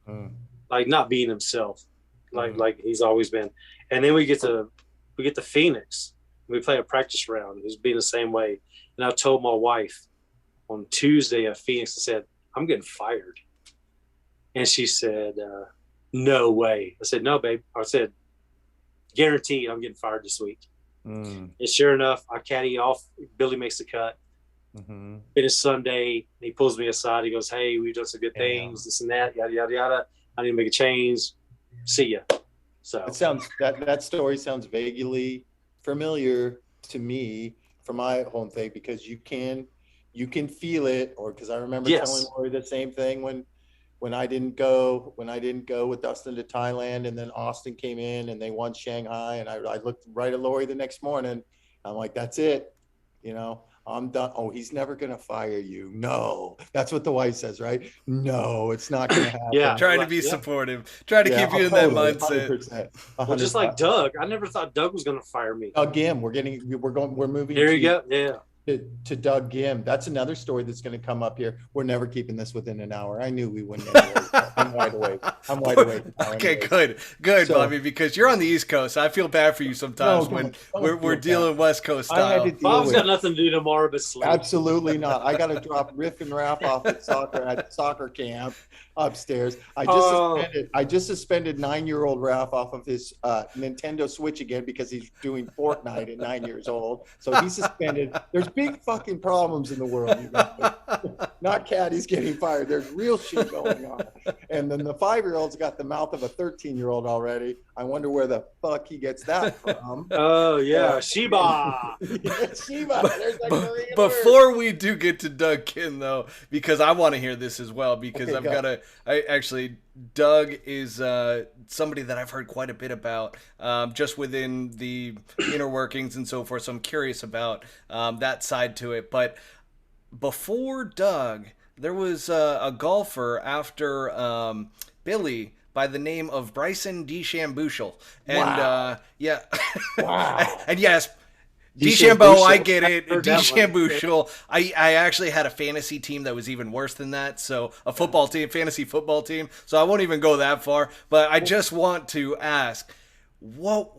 like not being himself, like he's always been. And then we get to Phoenix. We play a practice round. He's being the same way. And I told my wife on Tuesday at Phoenix, I said, "I'm getting fired." And she said, "No way." I said, "No, babe." I said, "Guaranteed I'm getting fired this week." And sure enough, I caddy off. Billy makes the cut. It is Sunday. He pulls me aside. He goes, "Hey, we've done some good things, this and that, yada, yada, yada. I need to make a change. See ya." So it sounds that story sounds vaguely familiar to me from my home thing, because you can feel it, or because I remember telling Lori the same thing when when I didn't go with Dustin to Thailand, and then Austin came in and they won Shanghai, and I looked right at Lori the next morning. I'm like, that's it, I'm done. Oh, he's never gonna fire you. No, that's what the wife says, right? No, it's not gonna happen. Yeah, Trying to be supportive, trying to keep you in that mindset. 100%. Well, just like Doug, I never thought Doug was gonna fire me. Doug Ghim, we're moving. Here you go. Yeah. To Doug Ghim. That's another story that's going to come up here. We're never keeping this within an hour. I knew we wouldn't. I'm wide awake. Okay, good, so, Bobby, because you're on the East Coast. I feel bad for you sometimes when we're dealing West Coast style. Bob's got nothing to do tomorrow but sleep. Absolutely not. I got to drop Riff and Raff off at soccer camp upstairs. I just suspended 9-year-old Raff off of his Nintendo Switch again because he's doing Fortnite at 9 years old. So he's suspended. There's big fucking problems in the world. Not Caddie's getting fired. There's real shit going on. And then the 5-year-old's got the mouth of a 13-year-old already. I wonder where the fuck he gets that from. Oh, yeah. Sheba. Sheba. Before we do get to Doug Ghim, though, because I want to hear this as well, because Doug is somebody that I've heard quite a bit about, just within the inner workings and so forth. So I'm curious about that side to it. But before Doug, there was a golfer after Billy by the name of Bryson DeChambeau. And wow. Wow. And yes, DeChambeau, I get it. DeChambeau. I actually had a fantasy team that was even worse than that. So a fantasy football team. So I won't even go that far. But I just want to ask, what?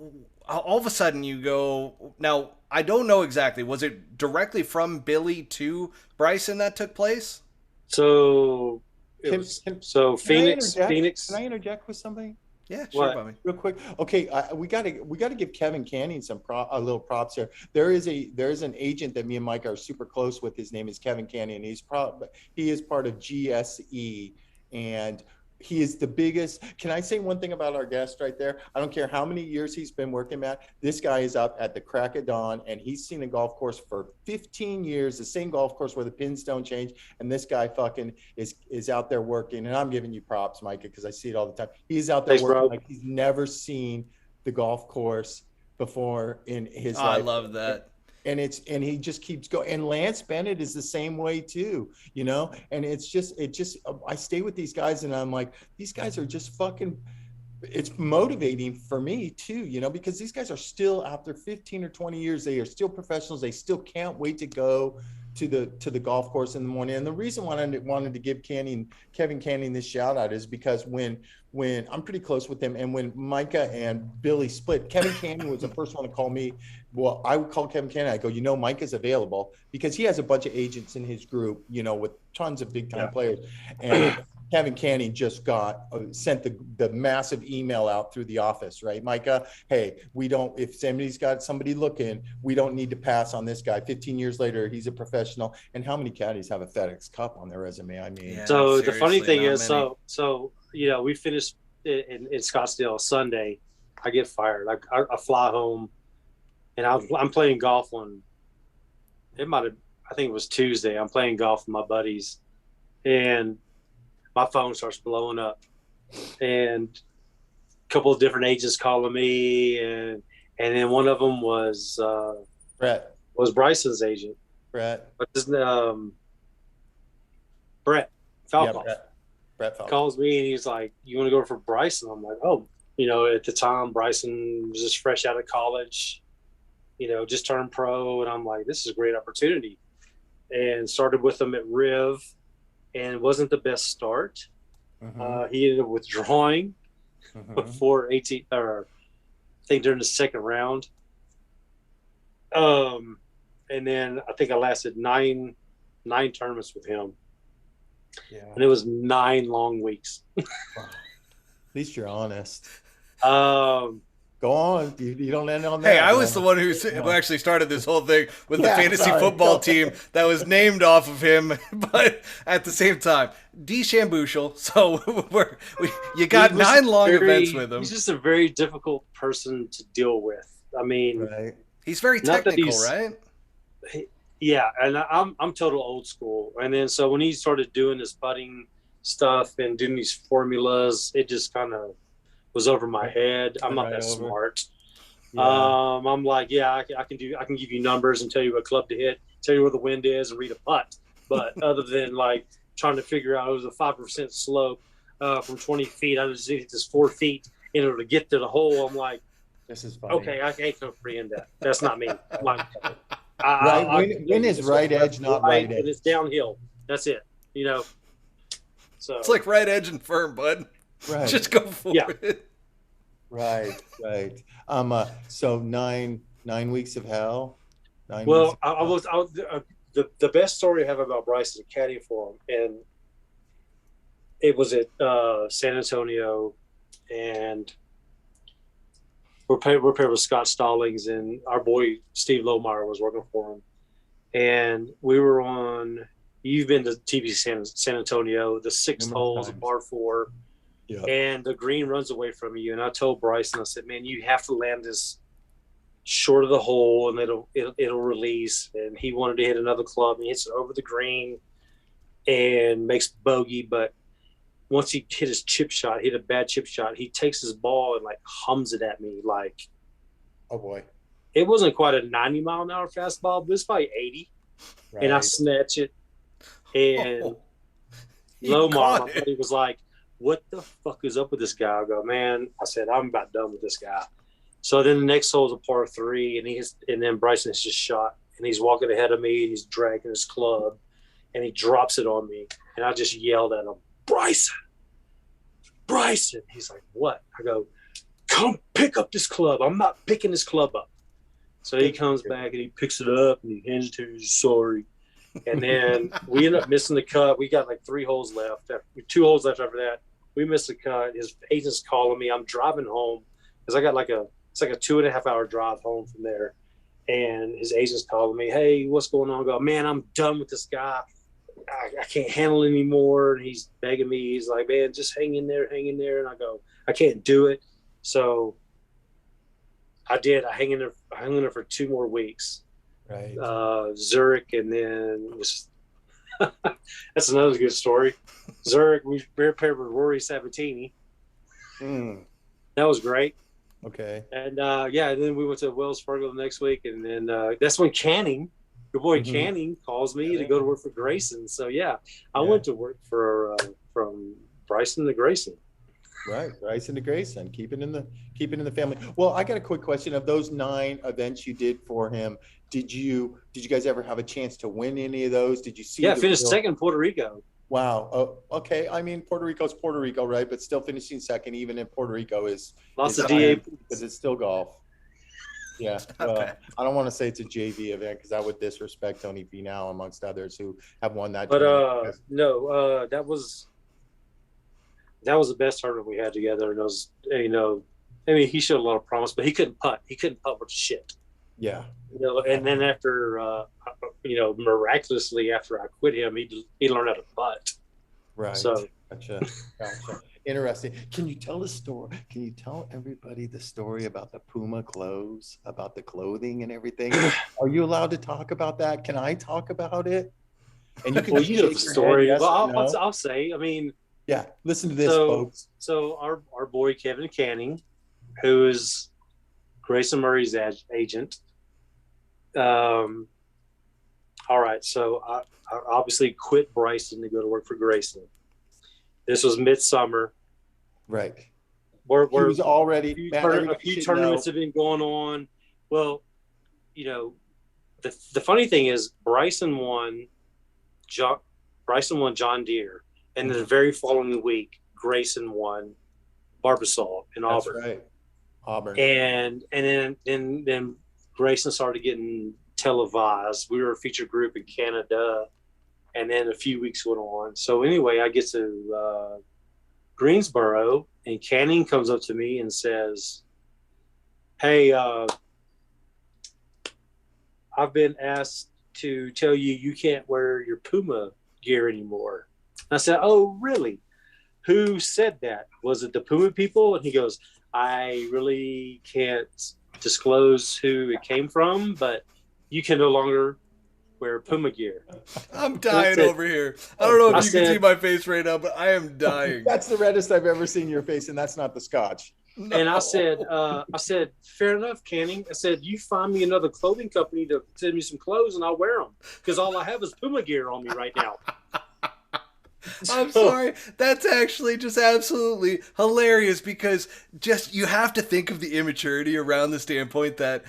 All of a sudden you go, now I don't know exactly. Was it directly from Billy to Bryson that took place? So Phoenix. Can I interject with something? Yeah, sure, Bobby. Real quick. Okay, we gotta give Kevin Canning a little props here. There is an agent that me and Mike are super close with. His name is Kevin Canning. He is part of GSE, and he is the biggest. Can I say one thing about our guest right there? I don't care how many years he's been working, Matt. This guy is up at the crack of dawn, and he's seen a golf course for 15 years, the same golf course where the pins don't change. And this guy fucking is out there working. And I'm giving you props, Micah, because I see it all the time. He's out there working like he's never seen the golf course before in his life. I love that. And he just keeps going. And Lance Bennett is the same way too, and I stay with these guys and I'm like, these guys are just fucking, it's motivating for me too, because these guys are still, after 15 or 20 years, they are still professionals. They still can't wait to go to the golf course in the morning. And the reason why I wanted to give Kevin Canning this shout out is because when I'm pretty close with him, and when Micah and Billy split, Kevin Canning was the first one to call me. Well, I would call Kevin Canning. I go, Micah's available, because he has a bunch of agents in his group, with tons of big time players. And Kevin Canning just sent the massive email out through the office, right? Micah, hey, if somebody's got somebody looking, we don't need to pass on this guy. 15 years later, he's a professional. And how many caddies have a FedEx Cup on their resume? I mean, so the funny thing is, so we finished in Scottsdale Sunday. I get fired. I fly home, and I'm playing golf on. I think it was Tuesday. I'm playing golf with my buddies, and my phone starts blowing up, and a couple of different agents calling me, and then one of them was Brett. Was Bryson's agent. Brett. But Brett Falcoff. Yeah, Brett Falcoff calls me and he's like, "You want to go for Bryson?" I'm like, "Oh, at the time Bryson was just fresh out of college, just turned pro," and I'm like, "This is a great opportunity," and started with him at Riv. And it wasn't the best start. Mm-hmm. He ended up withdrawing before 18, or I think during the second round. And then I think I lasted nine tournaments with him. Yeah. And it was 9 long weeks. At least you're honest. Go on. You don't end on that. Hey, I was the one who actually started this whole thing with the fantasy football team that was named off of him. But at the same time, DeChambeau. So you got 9 long events with him. He's just a very difficult person to deal with. I mean, he's very technical, right? Yeah, and I'm total old school. And then so when he started doing this putting stuff and doing these formulas, it just kind of was over my head. I'm not that smart. Yeah. I'm like, I can give you numbers and tell you what club to hit, tell you where the wind is, and read a putt. But other than like trying to figure out, it was a 5% slope from 20 feet. I just needed this 4 feet in order to get to the hole. I'm like, this is funny. Okay, I can't comprehend that. That's not me. Like, when is right edge, not right edge? And it's downhill. That's it. You know. So it's like right edge and firm, bud. Right. Just go for it. Right. So nine weeks of hell. Well, the best story I have about Bryson caddy for him, and it was at San Antonio, and we're paired with Scott Stallings, and our boy Steve Lohmeyer was working for him, and we were on. You've been to TPC San Antonio. The sixth hole is a par 4. Yeah. And the green runs away from you. And I told Bryson, I said, man, you have to land this short of the hole and it'll release. And he wanted to hit another club. And he hits it over the green and makes bogey. But once he hit his chip shot, hit a bad chip shot, he takes his ball and like hums it at me like, oh boy. It wasn't quite a 90-mile-an-hour fastball, but it's probably 80. Right. And I snatch it. And Lomar, my buddy, was like, what the fuck is up with this guy? I go, man, I said, I'm about done with this guy. So then the next hole is a par 3, and then Bryson has just shot, and he's walking ahead of me, and he's dragging his club, and he drops it on me, and I just yelled at him, Bryson. He's like, what? I go, come pick up this club. I'm not picking this club up. So he comes back, and he picks it up, and he hands it to me. He's sorry. And then we end up missing the cut. We got like 3 holes left. 2 holes left after that. We missed the cut. His agent's calling me. I'm driving home because I got it's like a 2.5-hour drive home from there. And his agent's calling me, hey, what's going on? I go, man, I'm done with this guy. I can't handle it anymore. And he's begging me. He's like, man, just hang in there. And I go, I can't do it. So I did. I hung in there for 2 more weeks. Right. Zurich, and then that's another good story. Zurich, we were paired with Rory Sabatini. That was great. Okay. And and then we went to Wells Fargo the next week, and then that's when Canning, your boy Canning, calls me to go to work for Grayson. So I went to work for from Bryson to Grayson. Right, Bryson to Grayson, keep it in the family. Well, I got a quick question. Of those 9 events you did for him, did you guys ever have a chance to win any of those? Did you see? Yeah, finished second in Puerto Rico. Wow. Oh, okay. I mean, Puerto Rico's Puerto Rico, right? But still finishing second, even in Puerto Rico, is lots of DA because it's still golf. Yeah. Well, I don't want to say it's a JV event because that would disrespect Tony Finau amongst others who have won that. But no, that was the best tournament we had together. And it was, he showed a lot of promise, but he couldn't putt. He couldn't putt with shit. Yeah. And then after, miraculously after I quit him, he learned how to putt. Right. So Gotcha. Interesting. Can you tell the story? Can you tell everybody the story about the Puma clothes, about the clothing and everything? Are you allowed to talk about that? Can I talk about it? And you can know the story. Yes, I'll say. I mean, yeah. Listen to this, folks. So our boy Kevin Canning, who is Grayson Murray's agent. All right. So I obviously quit Bryson to go to work for Grayson. This was midsummer. Right. Where he was already a few tournaments have been going on. Well, the funny thing is Bryson won John Deere, and the very following week Grayson won Barbasol in Auburn. That's right. Auburn. And then Grayson started getting televised. We were a featured group in Canada, and then a few weeks went on. So anyway, I get to Greensboro, and Canning comes up to me and says, hey, I've been asked to tell you can't wear your Puma gear anymore. I said, oh, really? Who said that? Was it the Puma people? And he goes, I really can't disclose who it came from, but you can no longer wear Puma gear. I'm dying over here. I don't know if you can see my face right now, but I am dying. That's the reddest I've ever seen your face, and that's not the scotch. No. And I said, fair enough, Canning. I said, you find me another clothing company to send me some clothes, and I'll wear them because all I have is Puma gear on me right now. I'm sorry. That's actually just absolutely hilarious because just you have to think of the immaturity around the standpoint that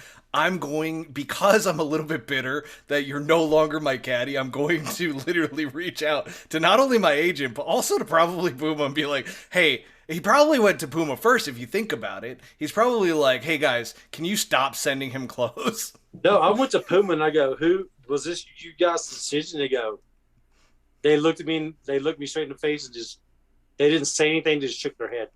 because I'm a little bit bitter that you're no longer my caddy, I'm going to literally reach out to not only my agent, but also to probably Puma and be like, hey, he probably went to Puma first if you think about it. He's probably like, hey guys, can you stop sending him clothes? No, I went to Puma and I go, who was this you guys' decision? They looked at me and they looked me straight in the face and they didn't say anything, just shook their head.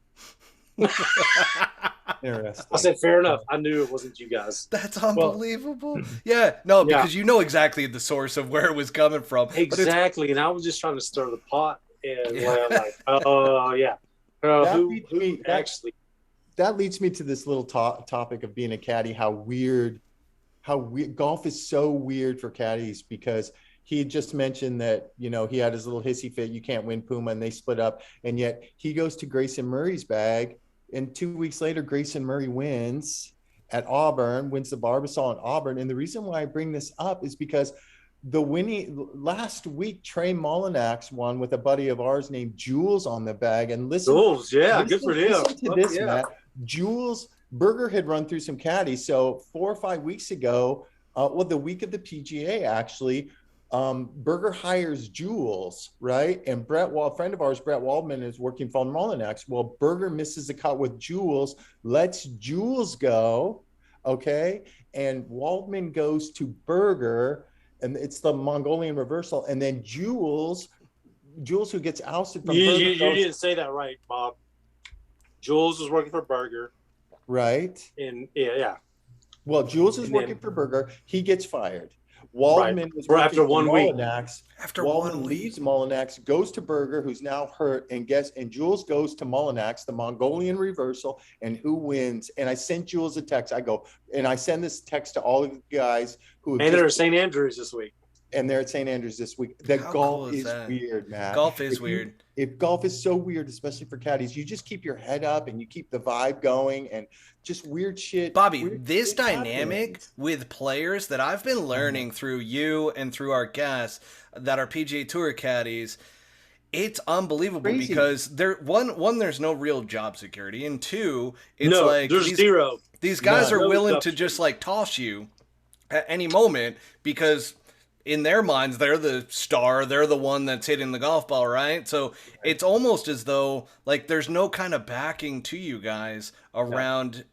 Interesting. I said, fair enough. I knew it wasn't you guys. That's unbelievable. Because you know exactly the source of where it was coming from. Exactly. And I was just trying to stir the pot. And I'm like, oh, yeah. That leads me to this little topic of being a caddy, how weird golf is so weird for caddies because he had just mentioned that, he had his little hissy fit. You can't win Puma and they split up. And yet he goes to Grayson Murray's bag. And 2 weeks later, Grayson Murray wins at Auburn, wins the Barbasol in Auburn. And the reason why I bring this up is because last week, Trey Mullinax won with a buddy of ours named Jules on the bag. And listen, Jules, good for him. Listen to this, Matt. Jules Berger had run through some caddies. So 4 or 5 weeks ago, the week of the PGA actually, Berger hires Jules, right? And friend of ours, Brett Waldman, is working for Mullinax. Well, Berger misses the cut with Jules, lets Jules go, okay? And Waldman goes to Berger, and it's the Mongolian reversal. And then Jules who gets ousted from Berger. You didn't say that right, Bob. Jules was working for Berger. Right. And yeah. Well, Jules is working for Berger. He gets fired. Waldman was after 1 week. Waldman leaves Mullinax, goes to Berger, who's now hurt, and Jules goes to Mullinax, the Mongolian reversal, and who wins? And I sent Jules a text. I send this text to all of the guys who have. And they're at St. Andrews this week. And they're at St. Andrews this week. Golf is weird, Matt. Golf is weird. If golf is so weird, especially for caddies, you just keep your head up and you keep the vibe going and just weird shit. Bobby, this dynamic with players that I've been learning through you and through our guests that are PGA Tour caddies, it's unbelievable because there's no real job security, and two, there's zero. These guys are willing to just like toss you at any moment because in their minds, they're the star. They're the one that's hitting the golf ball, right? So it's almost as though like there's no kind of backing to you guys around.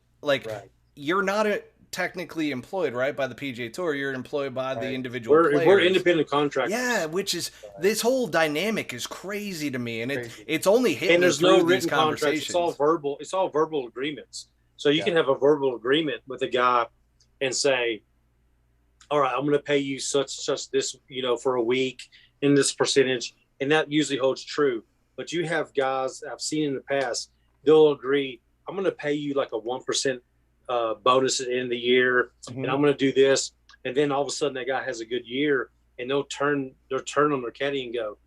You're not technically employed, right, by the PGA Tour. You're employed by the individual players. We're independent contractors. Yeah, which is this whole dynamic is crazy to me, and it's only hitting and there's through no written these conversations. Contracts. It's all verbal agreements. So you can have a verbal agreement with a guy and say, all right, I'm going to pay you such this, for a week in this percentage. And that usually holds true. But you have guys I've seen in the past, they'll agree, I'm going to pay you like a 1% bonus at the end of the year. Mm-hmm. And I'm going to do this. And then all of a sudden that guy has a good year and they'll turn on their caddy and go,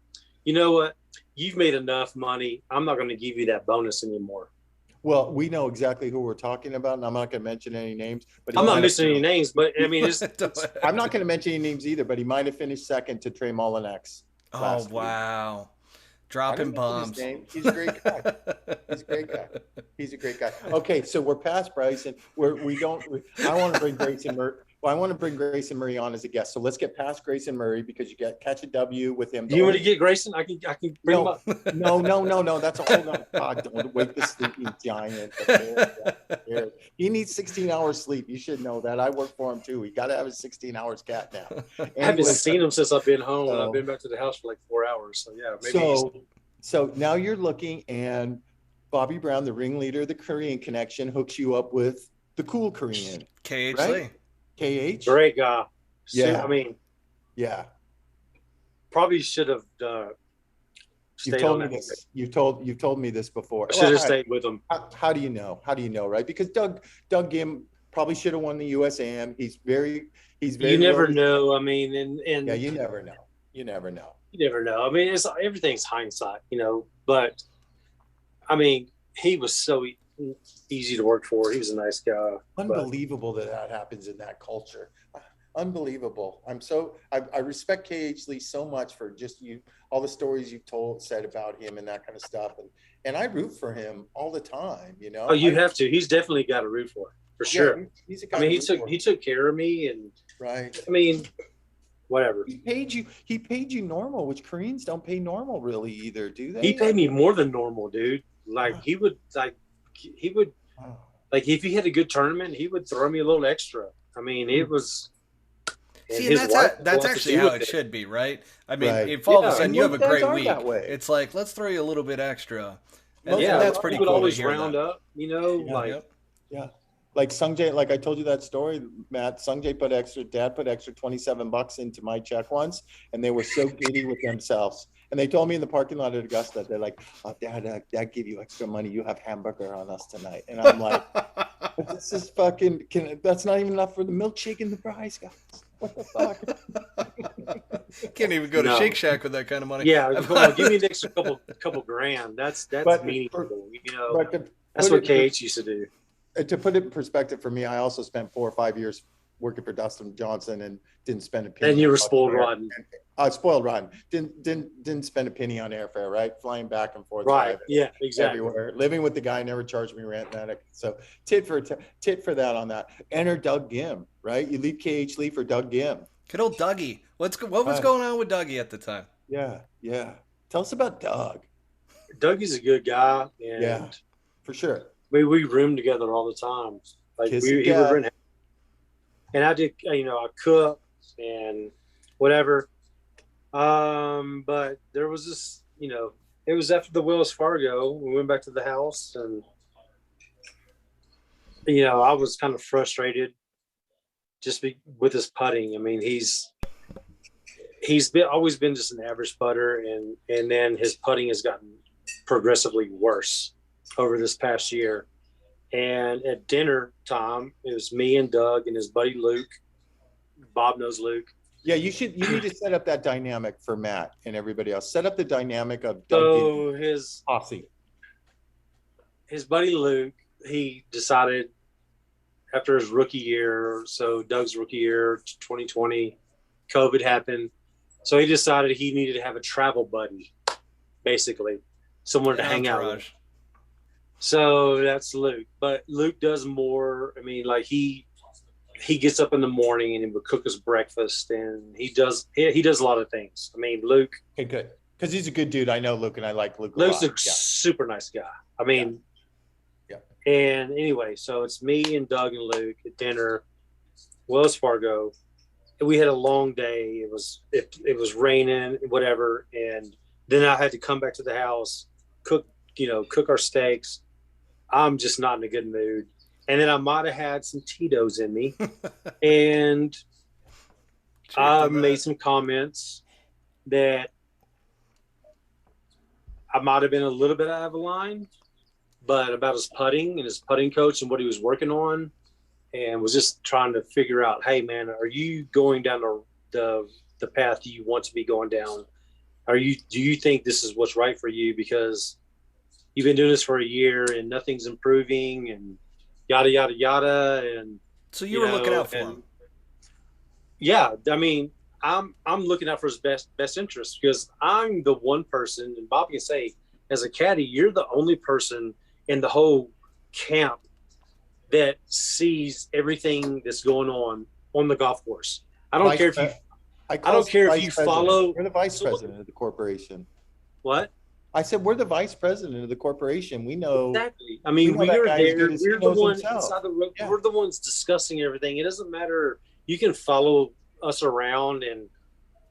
you know what? You've made enough money. I'm not going to give you that bonus anymore. Well, we know exactly who we're talking about, and I'm not going to mention any names. But I'm not missing any names, but I mean, I'm not going to mention any names either. But he might have finished second to Trey Mullinax. Oh wow! Dropping bombs. He's a great guy. He's a great guy. Okay, so we're past Bryson. I want to bring Grayson Murray. Well, I want to bring Grayson Murray on as a guest. So let's get past Grayson Murray because you catch a W with him. You want to get Grayson? I can bring him up. No. That's a whole other. God, don't wake the sleeping giant. He needs 16 hours sleep. You should know that. I work for him too. He got to have his 16 hours cat now. I haven't seen him since I've been home, and I've been back to the house for like 4 hours. So yeah, maybe. So now you're looking, and Bobby Brown, the ringleader of the Korean connection, hooks you up with the cool Korean. KH right? Lee. KH? Great guy. Yeah. I mean, yeah. Probably should have You've told me this. You've told me this before. I should have stayed with him. How do you know? Right? Because Doug Ghim Probably should have won the USAM. He's very You never know. I mean, and yeah, you never know. You never know. You never know. I mean, everything's hindsight, but I mean, he was so easy to work for. He was a nice guy. Unbelievable that happens in that culture. Unbelievable. I respect KH Lee so much for just all the stories you've said about him and that kind of stuff. And I root for him all the time, Oh, you have to. He's definitely got to root for sure. He's a guy. I mean, he took care of me, and right. I mean, whatever. He paid you normal, which Koreans don't pay normal really either, do they? He paid me more than normal, dude. He would if he had a good tournament, he would throw me a little extra. I mean, it was. See, and that's actually how it should be, right? I mean, if all of a sudden you have a great week, it's like, let's throw you a little bit extra. And that's pretty cool. He would always round up, Yeah. Like Sungjae, like I told you that story, Matt. Sungjae Dad put extra $27 into my check once, and they were so giddy with themselves. And they told me in the parking lot at Augusta, they're like, "Oh, Dad give you extra money. You have hamburger on us tonight." And I'm like, "This is fucking. That's not even enough for the milkshake and the fries, guys. What the fuck?" Can't even go to Shake Shack with that kind of money. Yeah, come on, give me an extra couple grand. That's meaningful. That's what KH used to do. To put it in perspective for me, I also spent 4 or 5 years working for Dustin Johnson and didn't spend a penny. And you were spoiled rotten. Spoiled rotten. Didn't spend a penny on airfare, right? Flying back and forth. Right. Yeah, exactly. Everywhere. Living with the guy, never charged me rent. So tit for that on that. Enter Doug Ghim, right? You leave KH Lee for Doug Ghim. Good old Dougie. What was going on with Dougie at the time? Yeah. Tell us about Doug. Dougie's a good guy. And yeah, for sure. We roomed together all the time. Like he would rent, and I did. I cooked and whatever. But there was this. It was after the Wells Fargo. We went back to the house, and I was kind of frustrated just with his putting. I mean, he's always been just an average putter, and then his putting has gotten progressively worse over this past year. And at dinner time, it was me and Doug and his buddy Luke. Bob knows Luke. Yeah, you need to set up that dynamic for Matt and everybody else. Set up the dynamic of Doug his posse. His buddy Luke, he decided after his rookie year, so Doug's rookie year, 2020, COVID happened. So he decided he needed to have a travel buddy, basically, someone to hang out with. So that's Luke. But Luke does more. I mean, like he gets up in the morning and he would cook us breakfast, and he does a lot of things. I mean, Luke. Okay, good. Because he's a good dude. I know Luke, and I like Luke. Luke's a super nice guy. I mean, yeah. And anyway, so it's me and Doug and Luke at dinner, Wells Fargo. We had a long day. It was raining, whatever, and then I had to come back to the house, cook our steaks. I'm just not in a good mood. And then I might have had some Tito's in me. And I made some comments that I might have been a little bit out of line, but about his putting and his putting coach and what he was working on, and was just trying to figure out, hey, man, are you going down the path you want to be going down? Do you think this is what's right for you? Because you've been doing this for a year and nothing's improving and yada, yada, yada. And so you were looking out for him. Yeah. I mean, I'm looking out for his best interest, because I'm the one person, and Bob can say, as a caddy, you're the only person in the whole camp that sees everything that's going on the golf course. I don't care if you follow. We're the vice president of the corporation. What? I said, we're the vice president of the corporation. We know. Exactly. I mean, we are there. We're the ones inside the room. Yeah. We're the ones discussing everything. It doesn't matter. You can follow us around and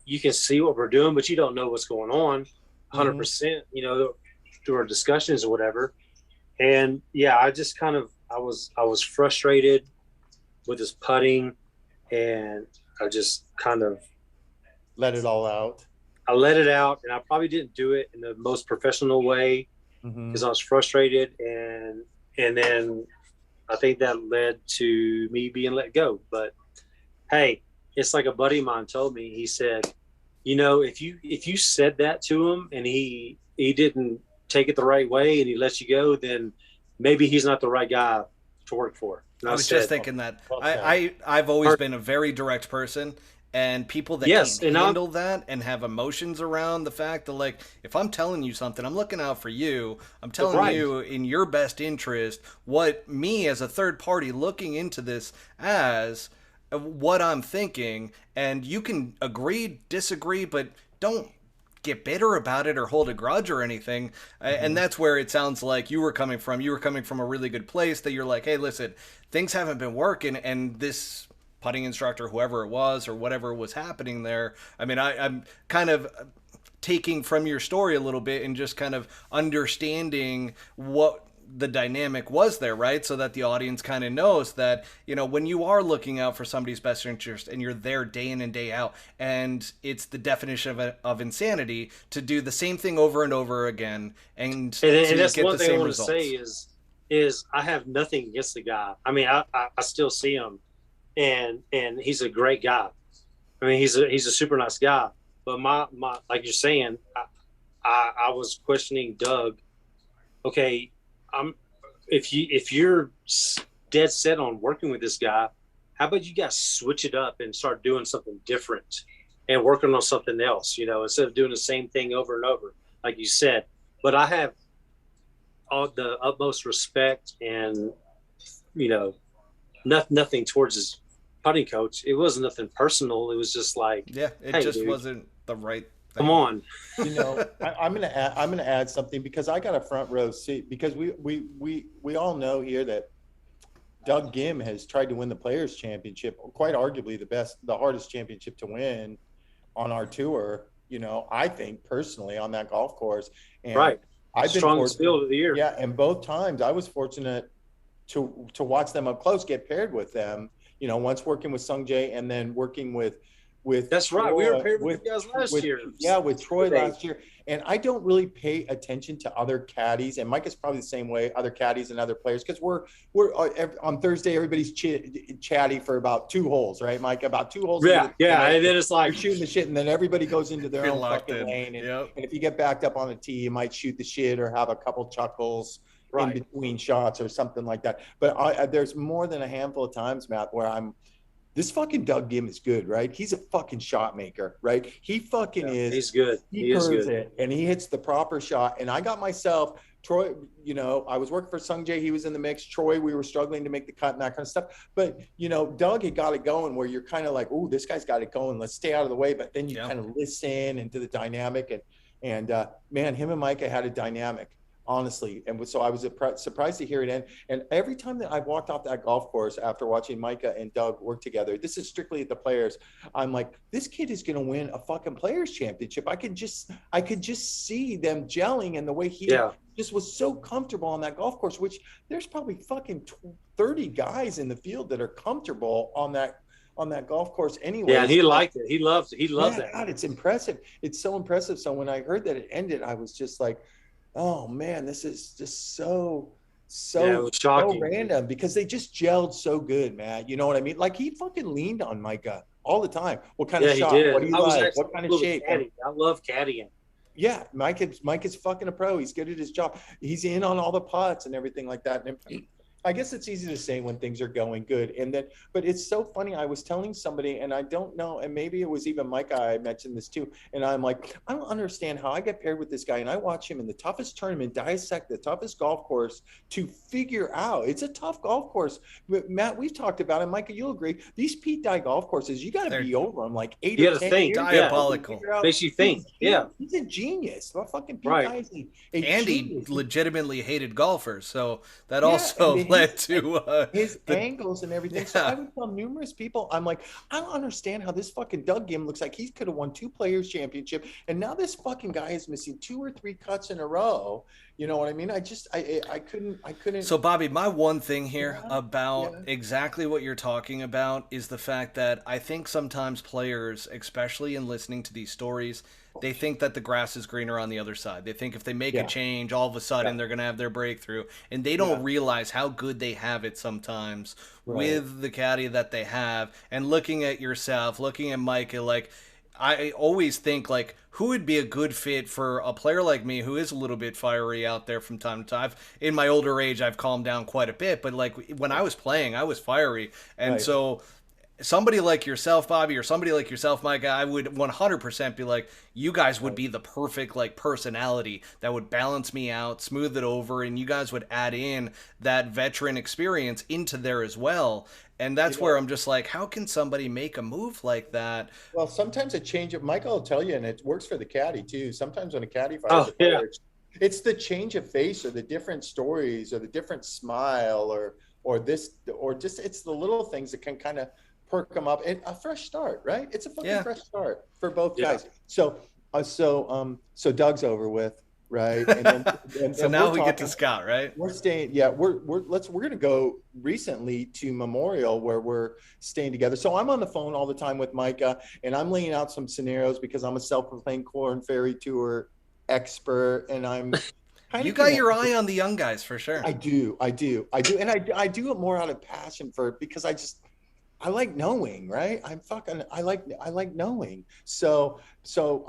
you can see what we're doing, but you don't know what's going on 100%, through our discussions or whatever. And yeah, I just kind of, I was frustrated with his putting, and I just kind of let it all out. I let it out, and I probably didn't do it in the most professional way because I was frustrated, and then I think that led to me being let go. But hey, it's like a buddy of mine told me. He said, if you said that to him and he didn't take it the right way and he lets you go, then maybe he's not the right guy to work for. And I was just thinking that. I've always been a very direct person, and people that can't handle that and have emotions around the fact that, like, if I'm telling you something, I'm looking out for you. I'm telling you in your best interest what me as a third party looking into this as what I'm thinking, and you can agree, disagree, but don't get bitter about it or hold a grudge or anything. And that's where it sounds like you were coming from. You were coming from a really good place that you're like, hey, listen, things haven't been working, and this putting instructor, whoever it was or whatever was happening there. I mean, I'm kind of taking from your story a little bit and just kind of understanding what the dynamic was there, right? So that the audience kind of knows that, when you are looking out for somebody's best interest and you're there day in and day out, and it's the definition of insanity to do the same thing over and over again. And that's one thing I want to say is I have nothing against the guy. I mean, I still see him. And he's a great guy. I mean, he's a super nice guy. But my like you're saying, I was questioning Doug. Okay, if you're dead set on working with this guy, how about you guys switch it up and start doing something different and working on something else? Instead of doing the same thing over and over, like you said. But I have all the utmost respect and nothing towards his putting coach. It wasn't nothing personal. It was just like, it just wasn't the right thing. Come on. I'm gonna add something, because I got a front row seat, because we all know here that Doug Ghim has tried to win the Players Championship, quite arguably the hardest championship to win on our tour. I think personally on that golf course, and I've been strongest field of the year. Yeah, and both times I was fortunate to watch them up close, get paired with them. Once working with Sung Jae and then working with that's Troy, right. We were paired with you guys last year. Yeah, with Troy last year. And I don't really pay attention to other caddies, and Mike is probably the same way, other caddies and other players, because we're on Thursday, everybody's chatty for about 2 holes, right, Mike? About 2 holes. Yeah, and then it's like you're shooting the shit, and then everybody goes into their own fucking lane. And if you get backed up on a tee, you might shoot the shit or have a couple chuckles in between shots or something like that. But there's more than a handful of times, Matt, where this fucking Doug Ghim is good, right? He's a fucking shot maker, right? He fucking is. He's good. He is good. It, and he hits the proper shot. And I got myself, Troy, I was working for Sung Jae. He was in the mix. Troy, we were struggling to make the cut and that kind of stuff. But, Doug had got it going where you're kind of like, oh, this guy's got it going. Let's stay out of the way. But then you kind of listen into the dynamic. And man, him and Micah had a dynamic. Honestly. And so I was surprised to hear it end. And every time that I've walked off that golf course after watching Micah and Doug work together, this is strictly at the Players, I'm like, this kid is going to win a fucking Players Championship. I could just see them gelling, and the way he just was so comfortable on that golf course, which there's probably fucking 30 guys in the field that are comfortable on that golf course anyway. Yeah, and he liked it. He loved it. God, it's impressive. It's so impressive. So when I heard that it ended, I was just like, oh man, this is just so random, because they just gelled so good, man. You know what I mean? Like, he fucking leaned on Micah all the time. What kind of shot? What do you like? What kind of shape? I love caddying. Yeah, Mike is fucking a pro. He's good at his job. He's in on all the putts and everything like that. And I guess it's easy to say when things are going good. But it's so funny. I was telling somebody, and I don't know, and maybe it was even Micah, I mentioned this too. And I'm like, I don't understand how I get paired with this guy. And I watch him in the toughest tournament dissect the toughest golf course to figure out. It's a tough golf course. But Matt, we've talked about it. Micah, you'll agree. These Pete Dye golf courses, you got to be over them like 8 or 10 think. years. Diabolical. Makes you think. He's a genius. Well, fucking Pete Dye is a genius. He legitimately hated golfers. So that also led to his angles and everything. So I would tell numerous people, I'm like, I don't understand how this fucking Doug Ghim looks like he could have won 2 Players Championship, and now this fucking guy is missing 2 or 3 cuts in a row. You know what I mean? I couldn't. So Bobby, my one thing here about exactly what you're talking about is the fact that I think sometimes players, especially in listening to these stories, they think that the grass is greener on the other side. They think if they make a change, all of a sudden they're going to have their breakthrough. And they don't realize how good they have it sometimes with the caddy that they have. And looking at yourself, looking at Micah, like, I always think, like, who would be a good fit for a player like me who is a little bit fiery out there from time to time. In my older age, I've calmed down quite a bit, but, like, when I was playing, I was fiery. And so somebody like yourself, Bobby, or somebody like yourself, Micah, I would 100% be like, you guys would be the perfect, like, personality that would balance me out, smooth it over, and you guys would add in that veteran experience into there as well. And that's where I'm just like, how can somebody make a move like that? Well, sometimes a change of, Michael will tell you, and it works for the caddy too. Sometimes when a caddy fires a player, it's the change of face or the different stories or the different smile or this, or just, it's the little things that can kind of perk them up, and a fresh start, right? It's a fucking fresh start for both guys. So Doug's over with, right? And then, so now we get to Scott, right? We're staying. Yeah, we're gonna go recently to Memorial where we're staying together. So I'm on the phone all the time with Micah, and I'm laying out some scenarios because I'm a self-proclaimed Corn Ferry Tour expert, and I'm. You got your eye on the young guys for sure. I do, and I do it more out of passion because I like knowing, right? I like knowing. So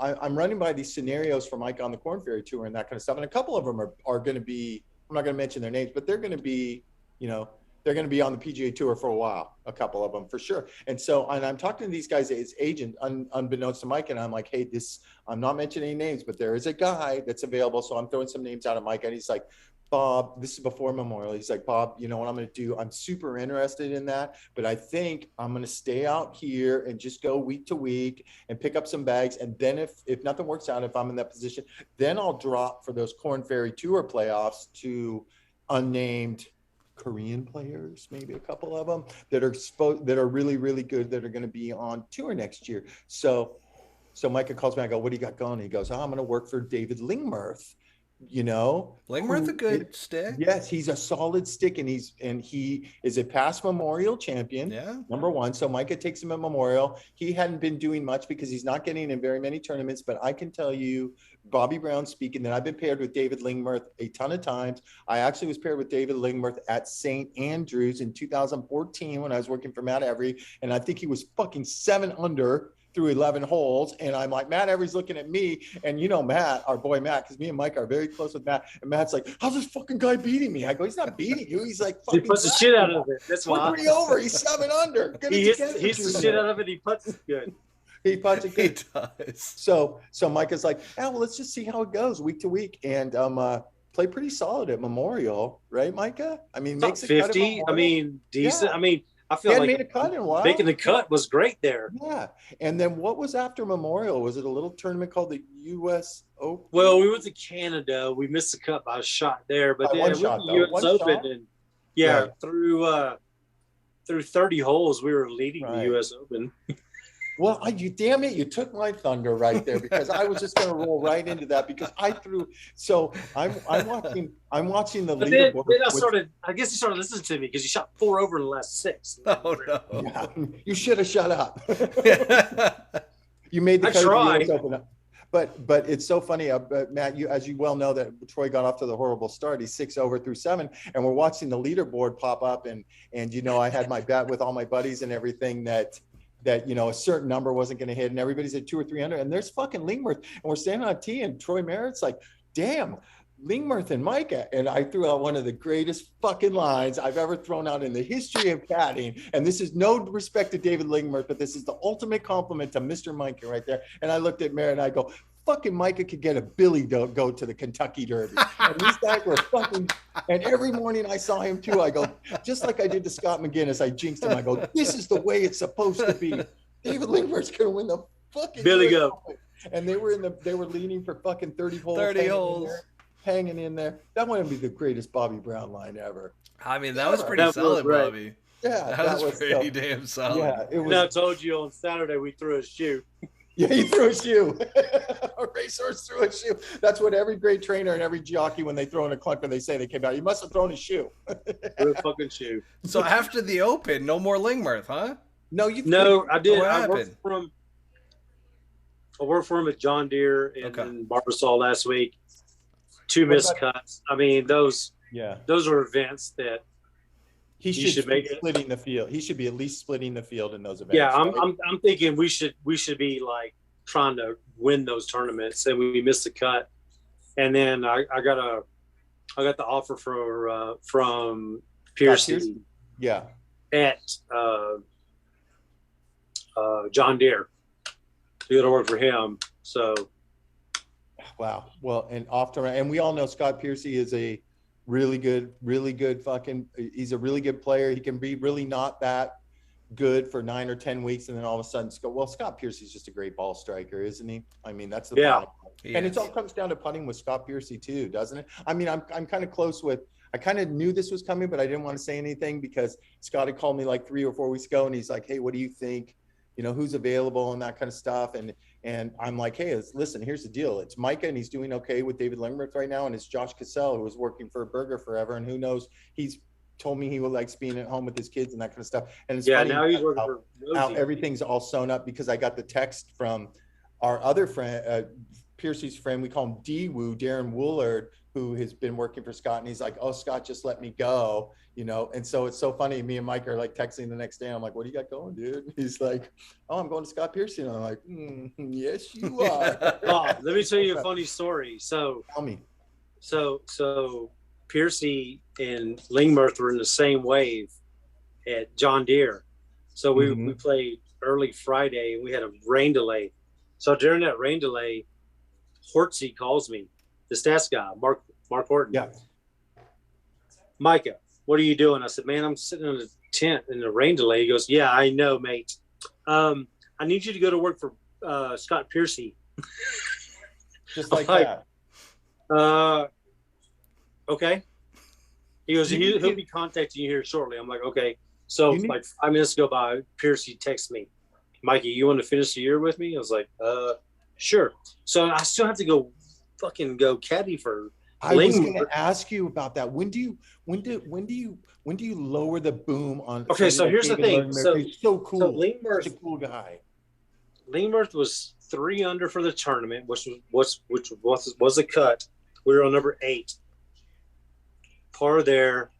I'm running by these scenarios for Mike on the Corn Ferry Tour and that kind of stuff. And a couple of them are going to be, I'm not going to mention their names, but they're going to be, they're going to be on the PGA Tour for a while, a couple of them for sure. And I'm talking to these guys as agent, unbeknownst to Mike, and I'm like, hey, I'm not mentioning any names, but there is a guy that's available. So I'm throwing some names out of Mike, and he's like, Bob, this is before Memorial. He's like, Bob, you know what I'm going to do? I'm super interested in that, but I think I'm going to stay out here and just go week to week and pick up some bags. And then if nothing works out, if I'm in that position, then I'll drop for those Corn Ferry Tour playoffs to unnamed Korean players, maybe a couple of them that are really, really good, that are going to be on tour next year. So Micah calls me. I go, what do you got going? He goes, I'm going to work for David Lingmerth. Lingmerth a good stick. Yes, he's a solid stick, and he is a past Memorial champion. Number one. So Micah takes him at Memorial. He hadn't been doing much because he's not getting in very many tournaments, but I can tell you, Bobby Brown speaking, that I've been paired with David Lingmerth a ton of times. I actually was paired with David Lingmerth at St. Andrews in 2014 when I was working for Matt Every, and I think he was fucking 7 under through 11 holes. And I'm like, Matt Every's looking at me, and Matt, our boy Matt, because me and Mike are very close with Matt, and Matt's like, how's this fucking guy beating me? I go, he's not beating you. He's like, fucking he puts the shit out of it. That's why. 3 over. He's 7 under. He hits the shit out of it. He puts it good. He puts it good. He does. So Micah's like, well, let's just see how it goes week to week. And play pretty solid at Memorial, right, Micah? I mean, makes 50. I mean, decent. Yeah. I mean, I feel like made a cut in a while. Making the cut was great there. Yeah. And then what was after Memorial? Was it a little tournament called the U.S. Open? Well, we went to Canada. We missed the cut by a shot there, but then we went to the U.S. Open, and through 30 holes, we were leading the U.S. Open. Well, you damn it, you took my thunder right there, because I was just going to roll right into that, because I threw. So I'm watching the leaderboard. Then I guess you started listening to me because you shot 4 over in the last 6. Oh no! Yeah, you should have shut up. You made the cut of the US Open. But it's so funny, Matt. As you well know, that Troy got off to the horrible start. He's 6 over through 7, and we're watching the leaderboard pop up, and I had my bet with all my buddies and everything that a certain number wasn't going to hit, and everybody's at 2 or 3 under, and there's fucking Lingmerth, and we're standing on tee, and Troy Merritt's like, damn, Lingmerth and Micah. And I threw out one of the greatest fucking lines I've ever thrown out in the history of caddying. And this is no respect to David Lingmerth, but this is the ultimate compliment to Mr. Micah right there. And I looked at Merritt and I go, fucking Micah could get a Billy to go to the Kentucky Derby. And these guys were fucking, and every morning I saw him too. I go, just like I did to Scott McGinnis, I jinxed him. I go, this is the way it's supposed to be. David Lingmerth's going to win the fucking Billy go. And they were leading for fucking 30 holes. 30 holes. Hanging in there. That might be the greatest Bobby Brown line ever. I mean, that was pretty solid, Bobby. Yeah, that was pretty damn solid. Yeah, it was. I told you on Saturday we threw a shoe. Yeah, he threw a shoe. A racehorse threw a shoe. That's what every great trainer and every jockey, when they throw in a clunker, they say they came out. You must have thrown a shoe. Threw a fucking shoe. So after the Open, no more Lingmerth, huh? No, I did. What I happened? I worked for him at John Deere and in Barbasol last week. 2 missed cuts. I mean, those are events that he should be splitting the field. He should be at least splitting the field in those events. Yeah, I'm thinking we should be like trying to win those tournaments, and we missed the cut. And then I got the offer from Piercy. Yeah. At John Deere to go to work for him. So wow. Well, and we all know Scott Piercy is a really good he's a really good player. He can be really not that good for 9 or 10 weeks, and then all of a sudden Scott Piercy's just a great ball striker, isn't he? I mean, that's the problem. And it all comes down to putting with Scott Piercy too, doesn't it? I mean, I'm kind of close with. I kind of knew this was coming, but I didn't want to say anything because Scott had called me like 3 or 4 weeks ago, and he's like, "Hey, what do you think? You know, who's available and that kind of stuff." And I'm like, "Hey, listen, here's the deal. It's Micah, and he's doing okay with David Lingmerth right now, and it's Josh Cassell, who was working for a burger forever, and who knows, he's told me he likes being at home with his kids and that kind of stuff." And it's funny now he's working for how everything's all sewn up because I got the text from our other friend, Piercy's friend, we call him D-Woo, Darren Woolard, who has been working for Scott, and he's like, "Oh, Scott just let me go," you know. And so it's so funny. Me and Mike are like texting the next day. I'm like, "What do you got going, dude?" He's like, "Oh, I'm going to Scott Piercy," and I'm like, "Yes, you are." Let me tell you a funny story. So tell me. So Piercy and Lingmerth were in the same wave at John Deere. So we played early Friday, and we had a rain delay. So during that rain delay, Hortsey calls me, the stats guy, Mark Horton. Yeah. "Micah, what are you doing?" I said, "Man, I'm sitting in a tent in the rain delay." He goes, "Yeah, I know, mate. I need you to go to work for Scott Piercy." Just like that. Okay. He goes, he'll be contacting you here shortly. I'm like, okay. So like 5 minutes go by, Piercy texts me, "Mikey, you want to finish the year with me?" I was like, sure. So I still have to go caddy for I was going to ask you about that. When do you lower the boom on? Okay, so here's the thing. So he's so cool. So Lingmerth, such a cool guy. Lingmerth was 3 under for the tournament, which was a cut. We were on number 8. Par there,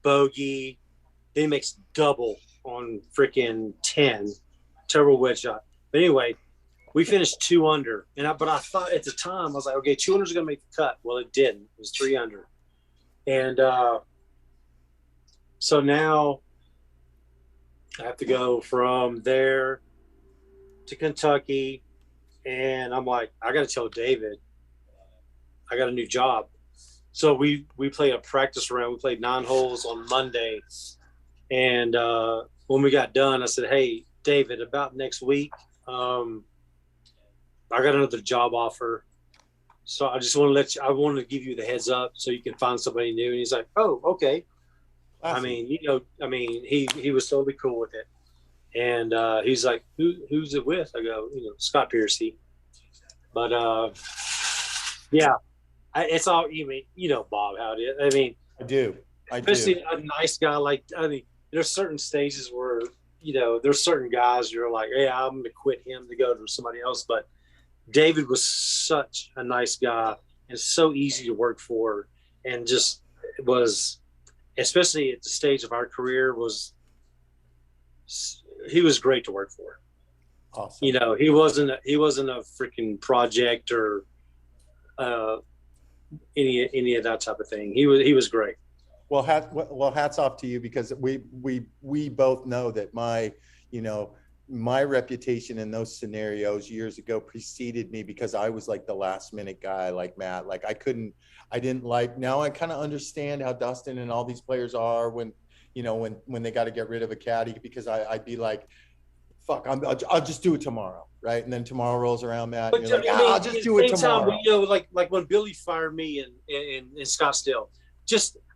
bogey. Then he makes double on freaking 10. Terrible wedge shot. But anyway, we finished 2 under, but I thought at the time I was like, okay, 2 under is gonna make the cut. Well, it didn't. It was 3 under, and so now I have to go from there to Kentucky, and I'm like, I got to tell David I got a new job. So we played a practice round. We played 9 holes on Monday, and when we got done, I said, "Hey, David, about next week, I got another job offer. So I just want to I wanted to give you the heads up so you can find somebody new." And he's like, "Oh, okay." Awesome. I mean, he was totally cool with it. And he's like, who's it with? I go, Scott Piercy. But yeah, it's all, Bob, how it is. I mean, I do. Especially a nice guy there's certain stages where, there's certain guys you're like, "Hey, I'm going to quit him to go to somebody else." But David was such a nice guy and so easy to work for, and just was, especially at the stage of our career, he was great to work for. Awesome. He wasn't a freaking project or any of that type of thing. He was great. Well, hats off to you, because we both know that my reputation in those scenarios years ago preceded me, because I was like the last minute guy, like Matt. Like now I kind of understand how Dustin and all these players are when they got to get rid of a caddy, because I'd be like, fuck, I'll just do it tomorrow. Right. And then tomorrow rolls around, Matt, and you're like, I'll just do it tomorrow. Like when Billy fired me in Scottsdale,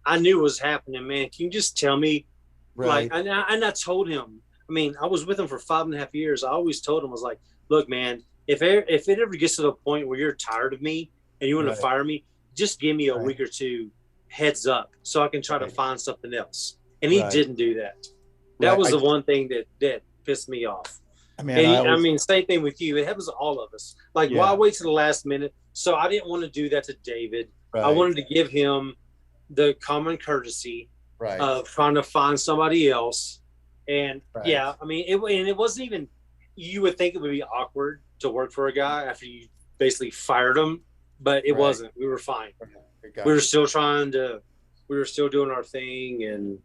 I knew it was happening, man. Can you just tell me? Right. And I told him, I was with him for 5.5 years. I always told him, I was like, "Look, man, if it ever gets to the point where you're tired of me and you want to fire me, just give me a week or 2 heads up so I can try to find something else." And he didn't do that. That was the one thing that pissed me off. I mean, same thing with you. It happens to all of us. Like, why wait to the last minute? So I didn't want to do that to David. Right. I wanted to give him the common courtesy of trying to find somebody else. And I mean, it wasn't even, you would think it would be awkward to work for a guy after you basically fired him, but it wasn't. We were fine. We were still we were still doing our thing and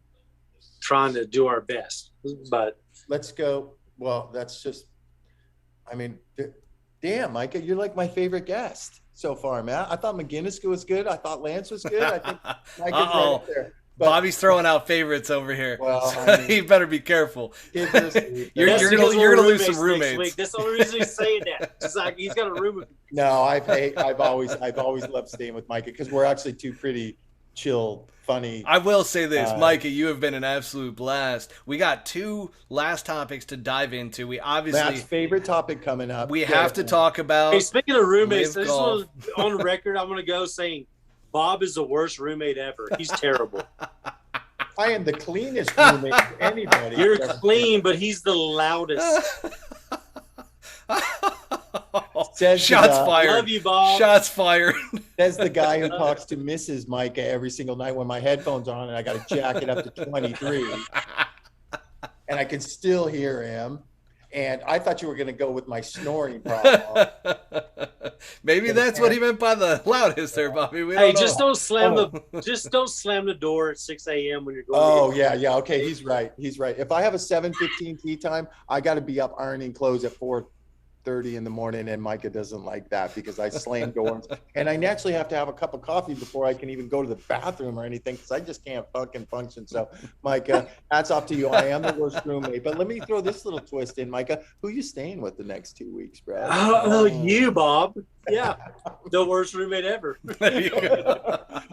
trying to do our best. But let's go. Well, that's just, I mean, damn, Micah, you're like my favorite guest so far, man. I thought McGinnis was good. I thought Lance was good. I think Micah's right there. But, Bobby's throwing out favorites over here. Well, so I mean, you better be careful. You're gonna lose some roommates. That's the only reason he's saying that. It's like he's got a roommate. No, I've always loved staying with Micah because we're actually two pretty chill, funny. I will say this, Micah, you have been an absolute blast. We got 2 last topics to dive into. We obviously Matt's favorite topic coming up. We have to talk about. Hey, speaking of roommates, I just want to, on record, I'm going to go saying Bob is the worst roommate ever. He's terrible. I am the cleanest roommate of anybody. You're clean, but he's the loudest. Shots fired. Love you, Bob. Shots fired. Says the guy who talks to Mrs. Micah every single night when my headphones are on and I got to jack it up to 23. And I can still hear him. And I thought you were going to go with my snoring problem. Maybe that's what he meant by the loudest there, Bobby. Just don't slam the door at 6 a.m. when you're going. Oh, yeah. Okay, he's right. If I have a 7:15 tea time, I got to be up ironing clothes at 4:30 in the morning, and Micah doesn't like that because I slam doors. And I naturally have to have a cup of coffee before I can even go to the bathroom or anything because I just can't fucking function. So, Micah, hats off to you. I am the worst roommate. But let me throw this little twist in, Micah. Who you staying with the next 2 weeks, bro? You, Bob. Yeah, the worst roommate ever.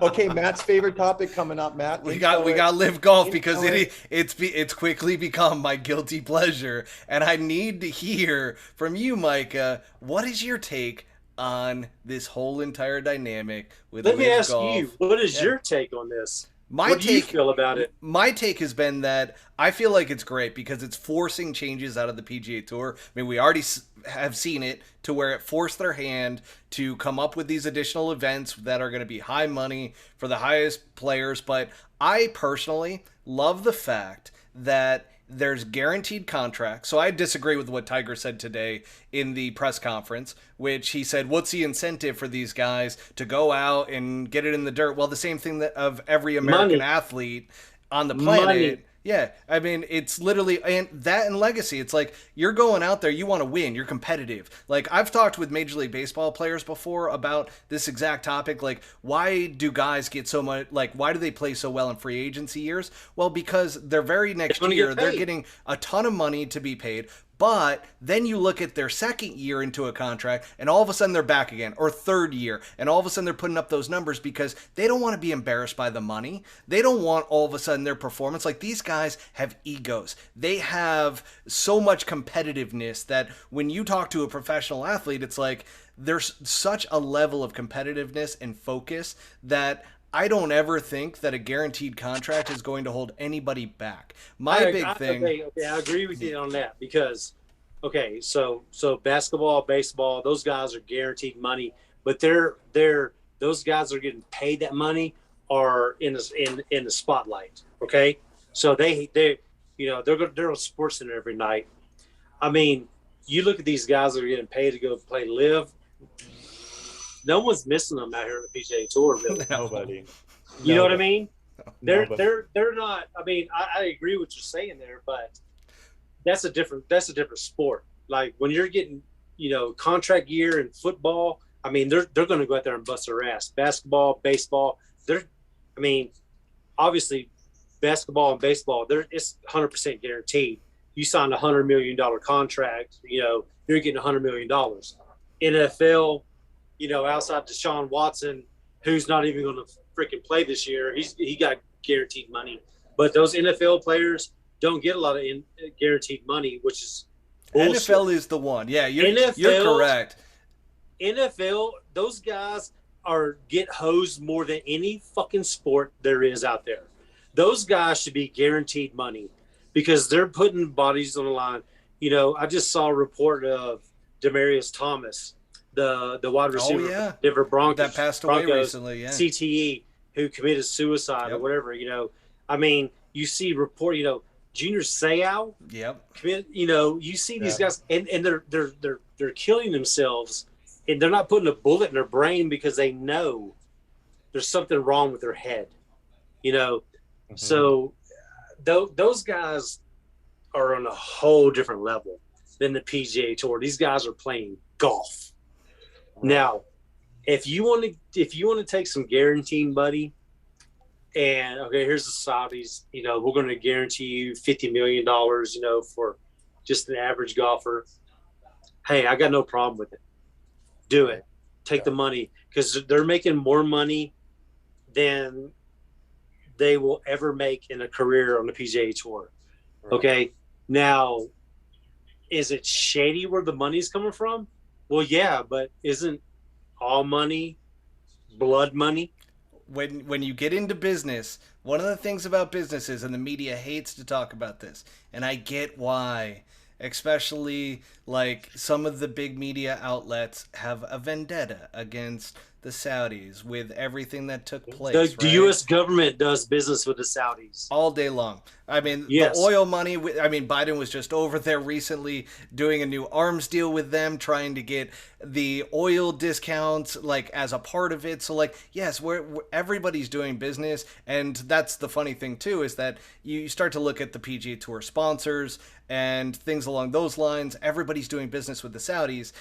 Okay, Matt's favorite topic coming up, Matt. We got LIV Golf because it's quickly become my guilty pleasure, and I need to hear from you, Micah. What is your take on this whole entire dynamic with LIV Golf? Let me ask you, what is your take on this? What do you feel about it? My take has been that I feel like it's great because it's forcing changes out of the PGA Tour. I mean, we already have seen it to where it forced their hand to come up with these additional events that are going to be high money for the highest players. But I personally love the fact that there's guaranteed contracts. So I disagree with what Tiger said today in the press conference, which he said, what's the incentive for these guys to go out and get it in the dirt? Well, the same thing that of every American athlete on the planet. Money. Yeah, I mean, it's literally, and that and legacy. It's like, you're going out there, you want to win, you're competitive. Like, I've talked with Major League Baseball players before about this exact topic. Like, why do guys get so much, like, why do they play so well in free agency years? Well, because their very next year, they're getting a ton of money to be paid. But then you look at their second year into a contract and all of a sudden they're back again, or third year, and all of a sudden they're putting up those numbers because they don't want to be embarrassed by the money. They don't want all of a sudden their performance. Like, these guys have egos. They have so much competitiveness that when you talk to a professional athlete, it's like there's such a level of competitiveness and focus that I don't ever think that a guaranteed contract is going to hold anybody back. Okay, I agree with you on that because, so basketball, baseball, those guys are guaranteed money, but those guys are getting paid that money are in the spotlight. Okay, so they're on SportsCenter every night. I mean, you look at these guys that are getting paid to go play LIV. No one's missing them out here on the PGA Tour, really. Nobody. You know what I mean? They're not. I mean, I agree with what you're saying there, but that's a different sport. Like when you're getting, contract year in football. I mean, they're going to go out there and bust their ass. Basketball, baseball. Obviously, basketball and baseball. It's 100% guaranteed. You signed a $100 million contract. You're getting $100 million. NFL. Outside Deshaun Watson, who's not even going to freaking play this year, he got guaranteed money. But those NFL players don't get a lot of guaranteed money, which is bullshit. NFL is the one. Yeah, you're correct. NFL, those guys get hosed more than any fucking sport there is out there. Those guys should be guaranteed money because they're putting bodies on the line. I just saw a report of Demarius Thomas, the wide receiver, Oh, yeah. Denver Broncos, That passed away recently, yeah. CTE, who committed suicide or whatever. I mean, you see report, Junior Seau, you see these guys, and they're killing themselves, and they're not putting a bullet in their brain because they know there's something wrong with their head, So those guys are on a whole different level than the PGA Tour. These guys are playing golf. Now, if you want to take some guaranteeing, buddy, and okay, here's the Saudis, we're going to guarantee you $50 million, for just an average golfer. Hey, I got no problem with it. Do it. Take the money, because they're making more money than they will ever make in a career on the PGA Tour. Okay. Now, is it shady where the money's coming from? Well, yeah, but isn't all money blood money? When you get into business, one of the things about business is, and the media hates to talk about this, and I get why, especially like some of the big media outlets have a vendetta against the Saudis with everything that took place. The U.S. government does business with the Saudis all day long. I mean, the oil money. I mean, Biden was just over there recently doing a new arms deal with them, trying to get the oil discounts like as a part of it. So like, yes, everybody's doing business, and that's the funny thing too, is that you start to look at the PGA Tour sponsors and things along those lines. Everybody's doing business with the Saudis.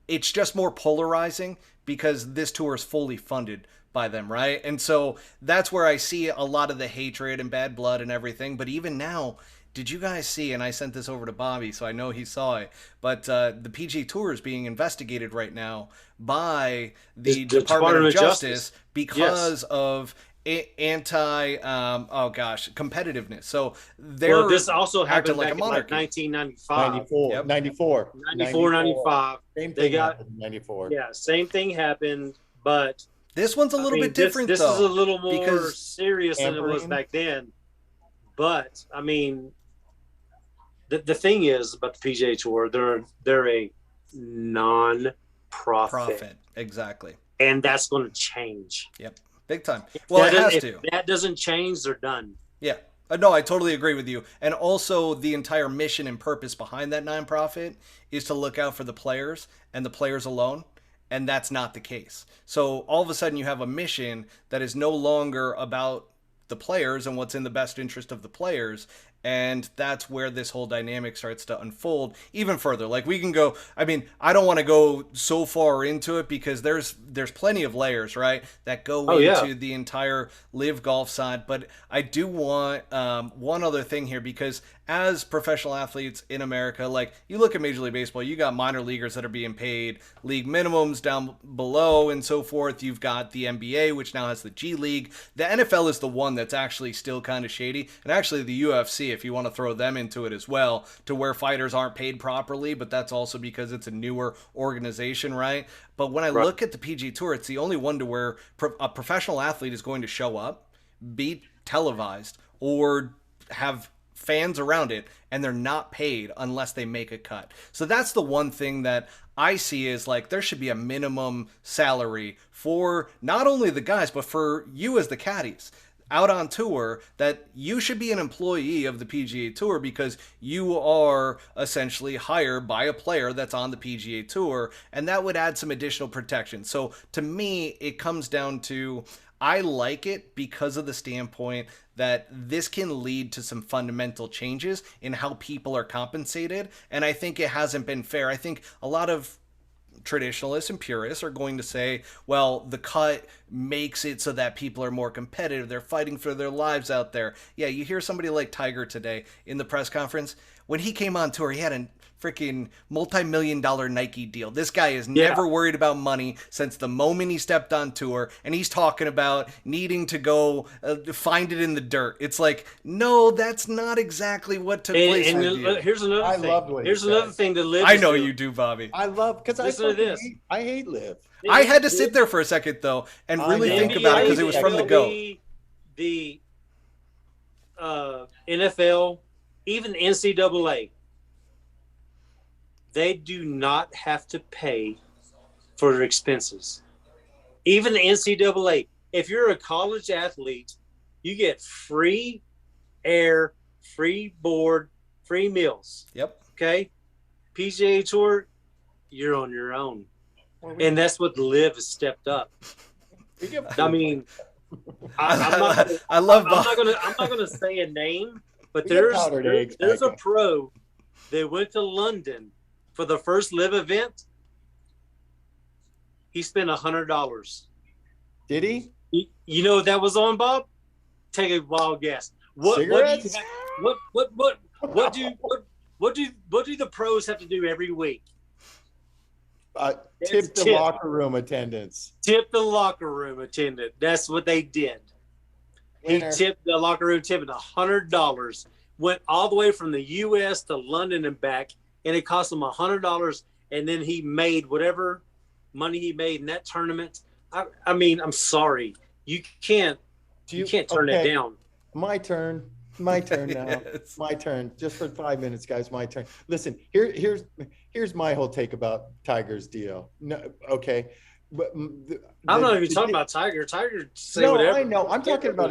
It's just more polarizing because this tour is fully funded by them, right? And so that's where I see a lot of the hatred and bad blood and everything. But even now, did you guys see, and I sent this over to Bobby, so I know he saw it, but the PGA Tour is being investigated right now by the Department of Justice because of competitiveness. So they're this also happened like back a monarchy. In like 1995. 94. 95. They got 94. Yeah, same thing happened, but this one's a little bit different. This though, is a little more serious than it was back then. But I mean, the thing is about the PGA Tour, they're a non-profit. Exactly, and that's going to change. Yep. Big time. Well, it has to. If that doesn't change, they're done. Yeah. No, I totally agree with you. And also the entire mission and purpose behind that nonprofit is to look out for the players and the players alone. And that's not the case. So all of a sudden you have a mission that is no longer about the players and what's in the best interest of the players. And that's where this whole dynamic starts to unfold even further. Like we can go, I mean, I don't want to go so far into it because there's plenty of layers, right, that go into the entire LIV Golf side. But I do want one other thing here, because as professional athletes in America, like you look at Major League Baseball, you got minor leaguers that are being paid league minimums down below and so forth. You've got the NBA, which now has the G League. The NFL is the one that's actually still kind of shady. And actually the UFC, if you want to throw them into it as well, to where fighters aren't paid properly, but that's also because it's a newer organization, right? But when I look at the PGA Tour, it's the only one to where a professional athlete is going to show up, be televised, or have fans around it, and they're not paid unless they make a cut. So that's the one thing that I see is like there should be a minimum salary for not only the guys, but for you as the caddies out on tour, that you should be an employee of the PGA Tour because you are essentially hired by a player that's on the PGA Tour, and that would add some additional protection. So to me, it comes down to, I like it because of the standpoint that this can lead to some fundamental changes in how people are compensated, and I think it hasn't been fair. I think a lot of traditionalists and purists are going to say, well, the cut makes it so that people are more competitive. They're fighting for their lives out there. Yeah, you hear somebody like Tiger today in the press conference. When he came on tour, he had a freaking multi-million-dollar Nike deal. This guy is never worried about money since the moment he stepped on tour, and he's talking about needing to go find it in the dirt. It's like, no, that's not exactly what took place with you. Here's another thing. Loved what here's another thing that LIV. I know you do, Bobby. I love, because I hate LIV. I had to sit there for a second though and really think about it because it was from the go. The NFL, even NCAA, they do not have to pay for their expenses. Even the NCAA, if you're a college athlete, you get free air, free board, free meals. Yep. Okay. PGA Tour, you're on your own. And that's what the LIV has stepped up. I mean, I'm not gonna say a name, but there's a pro that went to London for the first LIV event. He spent $100. Did he? You know what that was on, Bob? Take a wild guess. What do the pros have to do every week? Tip the locker room attendants. Tip the locker room attendant. That's what they did. Winner. He tipped the locker room attendant $100. Went all the way from the U.S. to London and back, and it cost him $100. And then he made whatever money he made in that tournament. I mean, I'm sorry, you can't turn that down. My turn now. Yes. My turn. Just for 5 minutes, guys. My turn. Listen, here's my whole take about Tiger's deal. No, okay. But I'm not even talking about Tiger. Tiger say whatever. I know. I'm talking about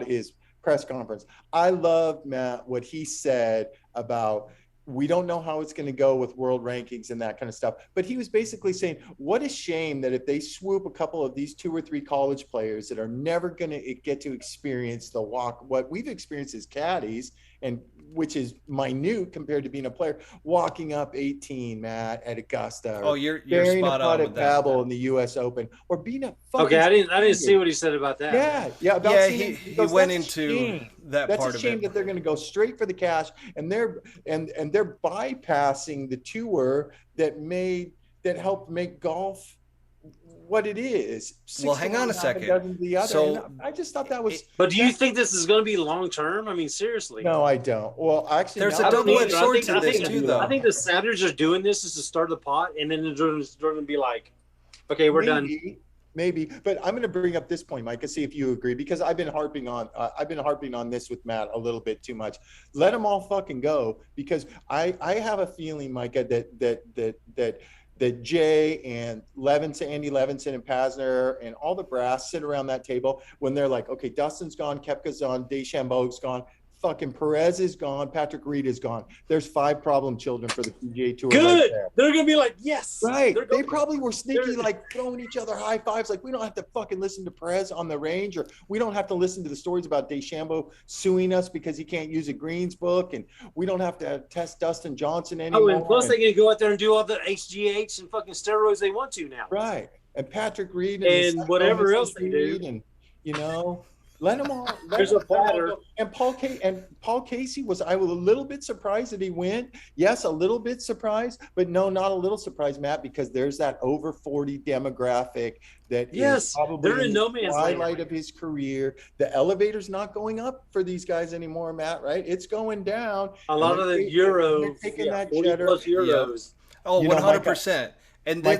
his press conference. I love, Matt, what he said about we don't know how it's going to go with world rankings and that kind of stuff. But he was basically saying, what a shame that if they swoop a couple of these 2 or 3 college players that are never going to get to experience what we've experienced as caddies, and which is minute compared to being a player, walking up 18, Matt, at Augusta. Oh, you're spot on with that. Pebble in the U.S. Open, or being a fucking. Okay, I didn't see what he said about that. Yeah. He went into that part of it. That's a shame that they're going to go straight for the cash, and they're bypassing the tour that helped make golf what it is. Well, hang on a second. So I just thought that was. But do you think this is going to be long term? I mean, seriously. No, I don't. Well, actually, there's a double-edged sword to this too, though. I think the Sounders are doing this is to start the pot, and then they're going to be like, okay, we're done. Maybe, but I'm going to bring up this point, Micah, see if you agree, because I've been harping on this with Matt a little bit too much. Let them all fucking go, because I have a feeling, Micah, that Jay and Andy Levinson and Pasner and all the brass sit around that table when they're like, okay, Dustin's gone, Koepka's gone, DeChambeau's gone, fucking Perez is gone, Patrick Reed is gone. There's 5 problem children for the PGA Tour. Good. Right there. They're going to be like, yes. Right. They probably were sneaky, like throwing each other high fives. Like, we don't have to fucking listen to Perez on the range, or we don't have to listen to the stories about DeChambeau suing us because he can't use a greens book, and we don't have to test Dustin Johnson anymore. Oh, and plus they're going to go out there and do all the HGH and fucking steroids they want to now. Right. And Patrick Reed and whatever else they do. And, let them all. There's a batter. And Paul Casey I was a little bit surprised that he went. Yes, a little bit surprised, but no, not a little surprised, Matt, because there's that over 40 demographic that is probably in the twilight of his career. The elevator's not going up for these guys anymore, Matt. Right? It's going down. A lot of the euros. They're taking that cheddar. Plus euros. Yeah. Oh, 100%. And then,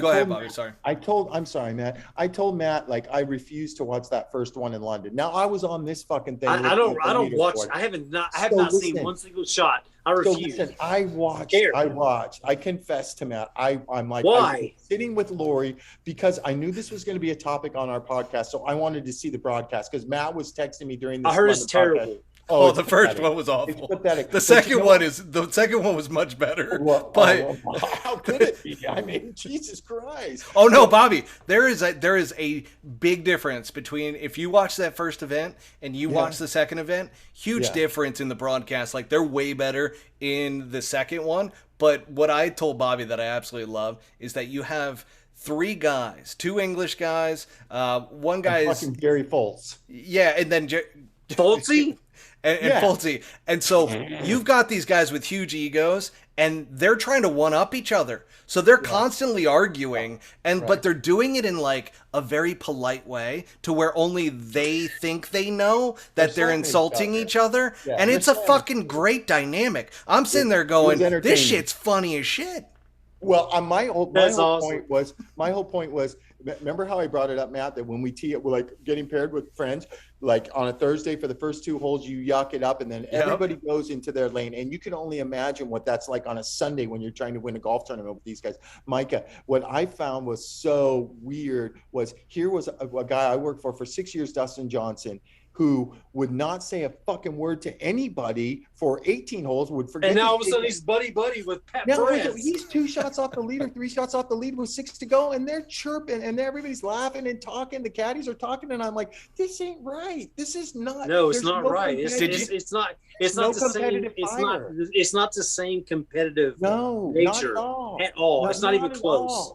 go ahead, Bobby. Sorry. I'm sorry, Matt. I told Matt, like, I refused to watch that first one in London. Now, I was on this fucking thing. I don't watch. I have not seen one single shot. I refuse. Listen, I watched. I confess to Matt. I'm like, why? Sitting with Lori because I knew this was going to be a topic on our podcast. So I wanted to see the broadcast because Matt was texting me during this. I heard it's terrible. Podcast. Oh, the first one was awful. It's pathetic. The second one was much better. But how could it be? I mean, Jesus Christ. Oh no, Bobby, there is a big difference between if you watch that first event and you watch the second event. Huge difference in the broadcast. Like, they're way better in the second one. But what I told Bobby that I absolutely love is that you have 3 guys, 2 English guys, one guy is fucking Gary Foltz. Yeah, and then Foltzy. And Foltzy. And so you've got these guys with huge egos, and they're trying to one-up each other. So they're constantly arguing, but they're doing it in, like, a very polite way to where only they think they know that they're insulting each other. Yeah, and it's a fucking great dynamic. I'm sitting there going, this shit's funny as shit. Well, my whole point was Remember how I brought it up, Matt, that when we tee it, we're like getting paired with friends, like on a Thursday for the first 2 holes, you yuck it up and then everybody goes into their lane. And you can only imagine what that's like on a Sunday when you're trying to win a golf tournament with these guys. Micah, what I found was so weird was here was a guy I worked for 6 years, Dustin Johnson, who would not say a fucking word to anybody for 18 holes, would forget. And now all of a sudden he's buddy with Pat Perez. He's 2 shots off the lead or 3 shots off the lead with 6 to go, and they're chirping and everybody's laughing and talking. The caddies are talking, and I'm like, this ain't right. This is not. No, it's not right. It's not the same. It's not the same competitive nature at all. It's not even close.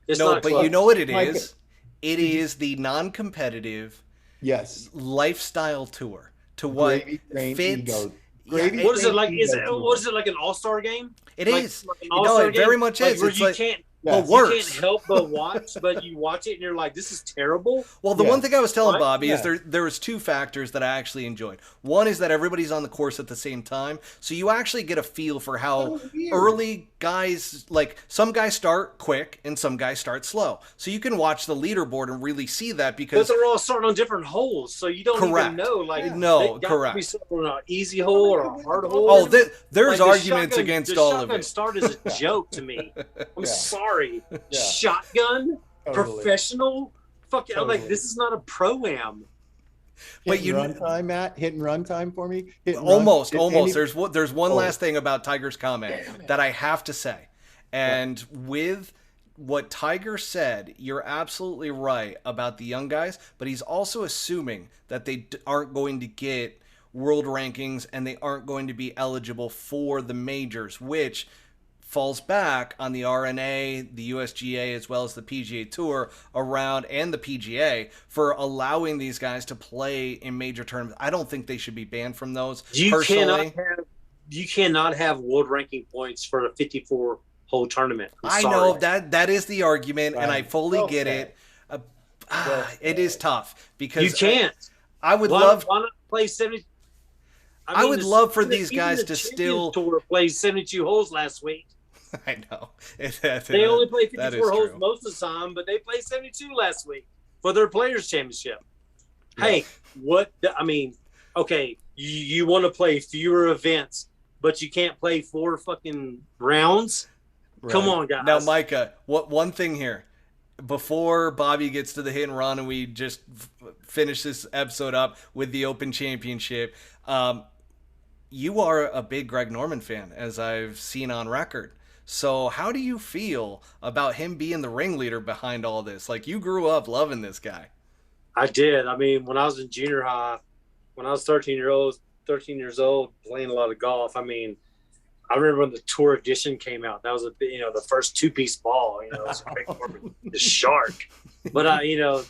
It's not but close. You know what it is? It is the non-competitive. Yes. Lifestyle tour to what fits. What is it like? What is it like an all-star game? It is. No, it very much is. Where you can't. But you can't help but watch, but you watch it and you're like, this is terrible. Well, the one thing I was telling Bobby is there was 2 factors that I actually enjoyed. One is that everybody's on the course at the same time, so you actually get a feel for how early guys, like some guys start quick and some guys start slow. So you can watch the leaderboard and really see that because they're all starting on different holes, so you don't even know. Like no, correct. Be starting on an easy hole or a hard hole. Oh, there's arguments against all of it. The shotgun start is a joke to me. I'm sorry. Shotgun, professional, fucking. I'm like, this is not a pro-am. But you run time, Matt. Hit and run time for me. Almost. There's one last thing about Tiger's comment that I have to say, and with what Tiger said, you're absolutely right about the young guys, but he's also assuming that they aren't going to get world rankings and they aren't going to be eligible for the majors, which falls back on the RNA, the USGA, as well as the PGA Tour around and the PGA for allowing these guys to play in major tournaments. I don't think they should be banned from those. You cannot have world ranking points for a 54-hole tournament. I know that is the argument, and I fully get it. It is tough because you can't. I would love. Why not play 70? I would love for these guys to still. Tour played 72 holes last week. I know. They only play 54 holes most of the time, but they played 72 last week for their Players' Championship. Yeah. Hey, okay, you want to play fewer events, but you can't play 4 fucking rounds? Right. Come on, guys. Now, Micah, one thing here. Before Bobby gets to the hit and run and we just finish this episode up with the Open Championship, you are a big Greg Norman fan, as I've seen on record. So how do you feel about him being the ringleader behind all this? Like, you grew up loving this guy. I did. I mean, when I was in junior high, when I was 13 years old, playing a lot of golf, I mean, I remember when the Tour Edition came out. That was the first 2-piece ball. It was Greg Norman, the shark. But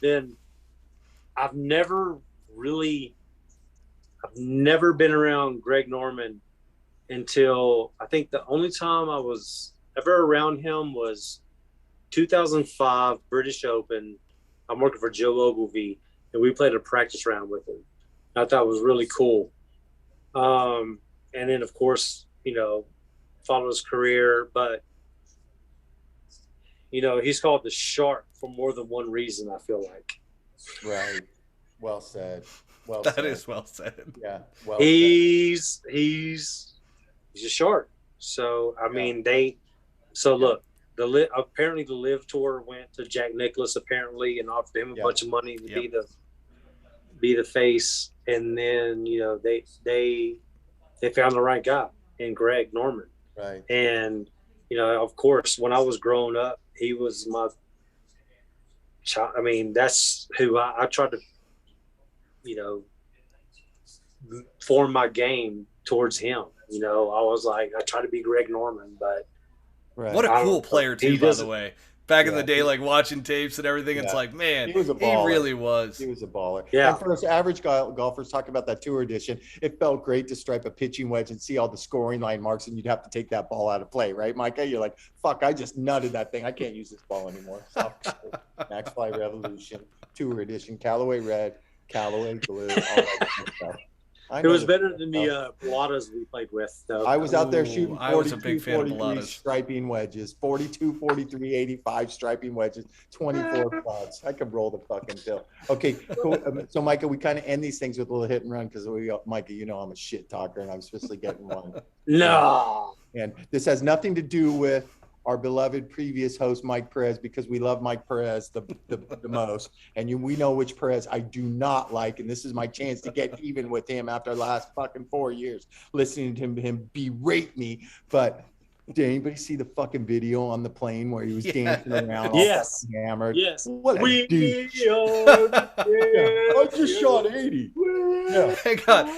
then I've never been around Greg Norman until I think the only time I was ever around him was 2005 British Open. I'm working for Joe Ogilvy, and we played a practice round with him. I thought it was really cool. And then, of course, followed his career. But, he's called the Shark for more than one reason, I feel like. Right. Well said. That is well said. Yeah. He's a shark. So look, apparently the LIV Tour went to Jack Nicklaus apparently and offered him a bunch of money to be the face, and then they found the right guy in Greg Norman. Right. And of course, when I was growing up, he was my child. I mean, that's who I tried to form my game towards him. I was like, I try to be Greg Norman, but what a cool player too, by the way. Back in the day, like watching tapes and everything, it's like, man, he really was. He was a baller. Yeah. And for us average golfers, talking about that Tour Edition, it felt great to stripe a pitching wedge and see all the scoring line marks, and you'd have to take that ball out of play, right, Micah? You're like, fuck, I just nutted that thing. I can't use this ball anymore. Max Fly Revolution, Tour Edition, Callaway Red, Callaway Blue, all that stuff. It was better than the Pilatas we played with, though. I was out there shooting 42, I was a big fan of 43 Pilatas. striping wedges, 42, 43, 85 striping wedges, 24 clubs. I could roll the fucking bill. Okay, cool. So, Micah, we kind of end these things with a little hit and run because Micah, you know I'm a shit talker and I'm supposed to get one. No. And this has nothing to do with our beloved previous host, Mike Perez, because we love Mike Perez the most. And we know which Perez I do not like. And this is my chance to get even with him after the last fucking 4 years, listening to him berate me. But did anybody see the fucking video on the plane where he was dancing around all fucking hammered? Yes. What a douche. I just shot 80. Yeah. Hang on.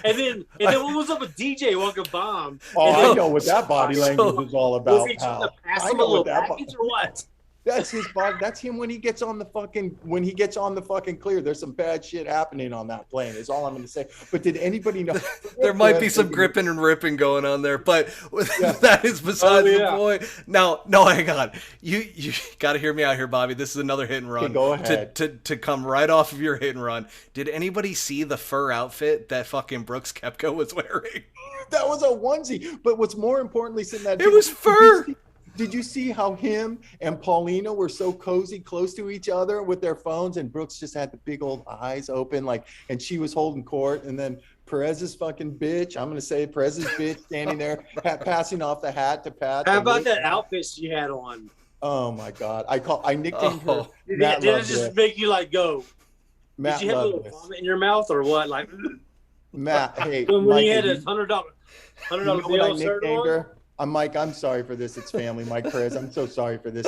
And then what was up with DJ walking bomb? Oh, I know what that body language is all about. Was he trying to pass him a little package or what? That's his body. That's him when he gets on the fucking clear. There's some bad shit happening on that plane. Is all I'm going to say. But did anybody know? There might be some gripping and ripping going on there, but that is besides the point. No, hang on. You got to hear me out here, Bobby. This is another hit and run. Okay, go ahead. To come right off of your hit and run. Did anybody see the fur outfit that fucking Brooks Koepka was wearing? That was a onesie. But what's more importantly than that, it was fur. Did you see how him and Paulina were so cozy close to each other with their phones, and Brooks just had the big old eyes open, and she was holding court, and then Perez's fucking bitch, I'm going to say Perez's bitch standing there passing off the hat to Pat. How about that outfit she had on? Oh my God. I nicknamed her. Did it just make you go? Matt, did you have a little vomit in your mouth or what? Matt, hey. when Mike, you had a $100 bill shirt on? I'm Mike. I'm sorry for this. It's family, Mike Perez. I'm so sorry for this.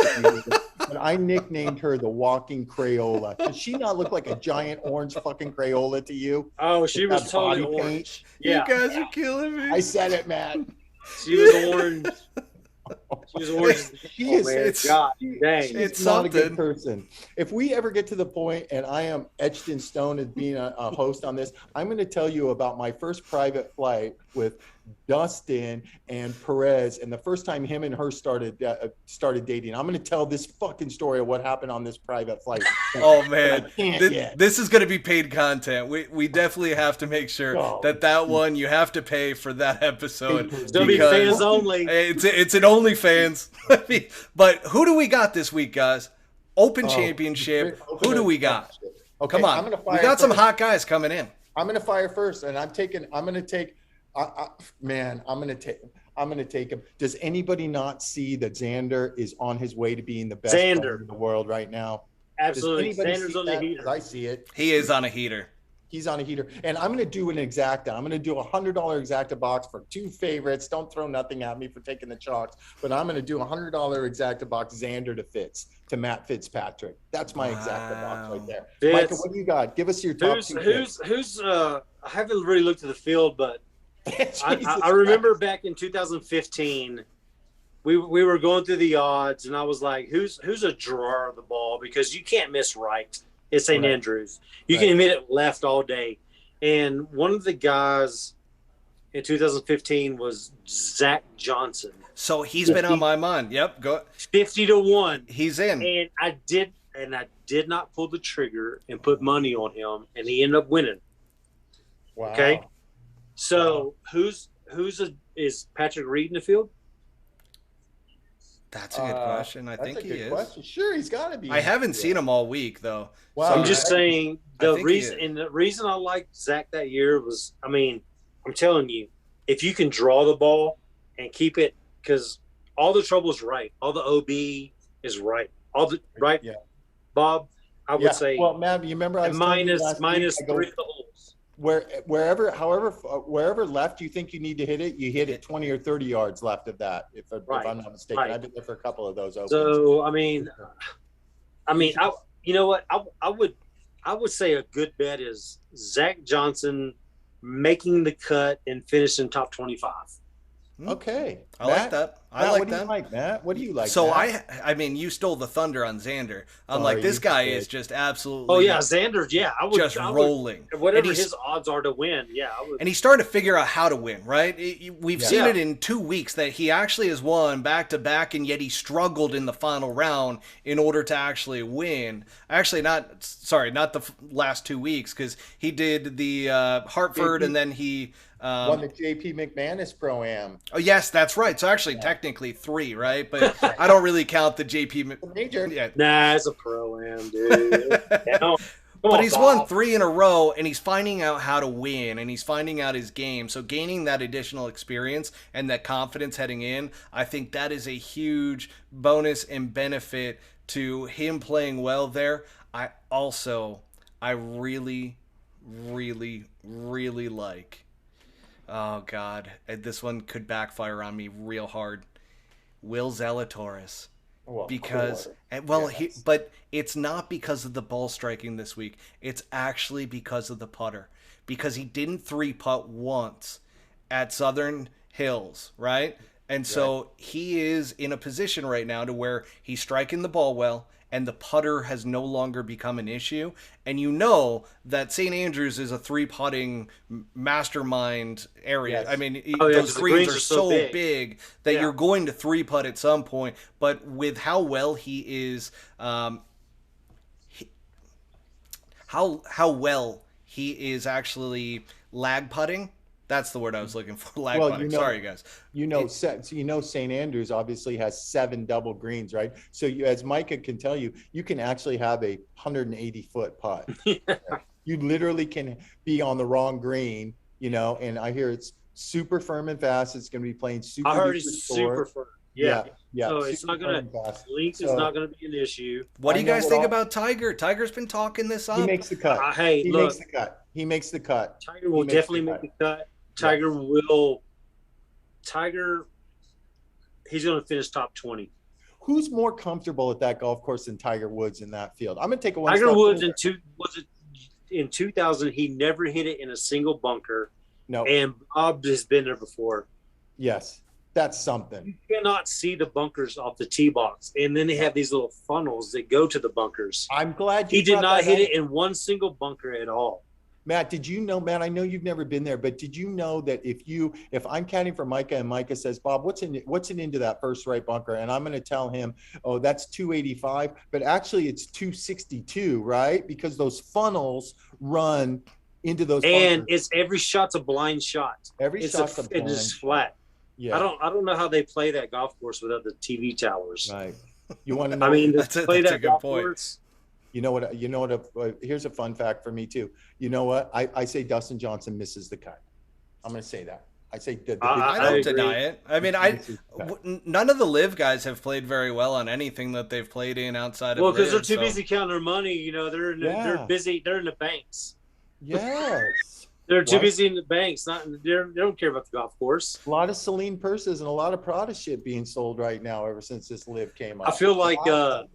But I nicknamed her the walking Crayola. Does she not look like a giant orange fucking Crayola to you? Oh, she was totally orange. Yeah. You guys are killing me. I said it, man. She was orange. She was orange. She is. It's God. Dang. She's not a good person. If we ever get to the point, and I am etched in stone as being a host on this, I'm going to tell you about my first private flight with Dustin and Perez, and the first time him and her started dating. I'm going to tell this fucking story of what happened on this private flight. Oh man, this is going to be paid content. We definitely have to make sure that one you have to pay for that episode. It's going to be fans only. It's an OnlyFans. But who do we got this week, guys? Open Championship. Who do we got? Okay, come on, we got some hot guys coming in. I'm going to fire first, and I'm going to take him. Does anybody not see that Xander is on his way to being the best player in the world right now? Absolutely. Xander's on the heater. I see it. He is on a heater. He's on a heater. And I'm going to do an exacta. I'm going to do a $100 exacta box for two favorites. Don't throw nothing at me for taking the chalks. But I'm going to do a $100 exacta box Xander to Matt Fitzpatrick. That's my exacta box right there. Micah, what do you got? Give us your top two. I haven't really looked at the field, but I remember back in 2015, we were going through the odds, and I was like, who's a drawer of the ball? Because you can't miss right. It's St. Andrews. You can hit it left all day. And one of the guys in 2015 was Zach Johnson. So he's been on my mind. Yep, go 50-1. He's in. And I did not pull the trigger and put money on him, and he ended up winning. Wow. Okay. So is Patrick Reed in the field? That's a good question. I think he is. Question. Sure, he's got to be. I haven't seen him all week though. Wow. So I'm just saying the reason I liked Zach that year was, I mean, I'm telling you, if you can draw the ball and keep it, because all the trouble is right, all the OB is right, all the right. Yeah. Bob, I would say. Well, Matt, you remember I was minus 3 of the holes. Wherever left you think you need to hit it, you hit it 20 or 30 yards left of that. If I'm not mistaken, I've been there for a couple of those opens. So you know what? I would say a good bet is Zach Johnson making the cut and finishing top 25. Okay, I like that. I Matt, like what do that. you like, Matt? What do you like? So Matt? I mean, you stole the thunder on Xander. I'm Sorry, like, this you guy did. is just absolutely. Oh yeah, Xander. Yeah, just rolling. Whatever his odds are to win. Yeah, I would. And he's starting to figure out how to win, right? We've seen Yeah. it in 2 weeks that he actually has won back to back, and yet he struggled in the final round in order to actually win. Actually, not the last 2 weeks, because he did the Hartford, and then he won the JP McManus Pro-Am. Oh yes, that's right. So actually, technically 3, right? But I don't really count the JP. Major. Yeah. Nah, it's a Pro-Am, dude. But he's won 3 in a row, and he's finding out how to win, and he's finding out his game. So gaining that additional experience and that confidence heading in, I think that is a huge bonus and benefit to him playing well there. I really, really, really like. Oh God, this one could backfire on me real hard. Will Zalatoris. Because but it's not because of the ball striking this week. It's actually because of the putter. Because he didn't 3-putt once at Southern Hills, right? And so he is in a position right now to where he's striking the ball well, and the putter has no longer become an issue. And you know that St. Andrews is a 3-putting mastermind area. Yes. I mean, Oh, yeah, those the greens are so big that you're going to 3-putt at some point. But with how well he is, how well he is actually lag putting. That's the word I was looking for. Lag putting. Sorry, guys. St. Andrews obviously has 7 double greens, right? So as Micah can tell you, you can actually have a 180-foot putt. You literally can be on the wrong green, and I hear it's super firm and fast. It's going to be playing super. I heard it's super firm. Yeah. So it's not going to length is not going to be an issue. What do you guys think about Tiger? Tiger's been talking this up. He makes the cut. He makes the cut. Tiger will definitely make the cut. Tiger will. He's going to finish top 20. Who's more comfortable at that golf course than Tiger Woods in that field? I'm going to take a one. Tiger Woods in 2000. He never hit it in a single bunker. No. And Bob has been there before. Yes, that's something. You cannot see the bunkers off the tee box, and then they have these little funnels that go to the bunkers. I'm glad he did not hit it in one single bunker at all. Matt, did you know, Matt, I know you've never been there, but did you know that if I'm caddying for Micah and Micah says, Bob, what's it into that first right bunker? And I'm going to tell him, oh, that's 285, but actually it's 262, right? Because those funnels run into those and bunkers. Every shot's a blind shot. It is flat. Yeah. I don't know how they play that golf course without the TV towers. Right. You want to know? I mean, that's a good point. Course, You know what? Here's a fun fact for me too. You know what? I say Dustin Johnson misses the cut. I'm going to say that. I say I don't deny it. I mean, none of the LIV guys have played very well on anything that they've played in outside of. Well, because they're too busy counting their money. They're busy. They're in the banks. Yes. They're too busy in the banks. They don't care about the golf course. A lot of Celine purses and a lot of Prada shit being sold right now ever since this LIV came out. I feel like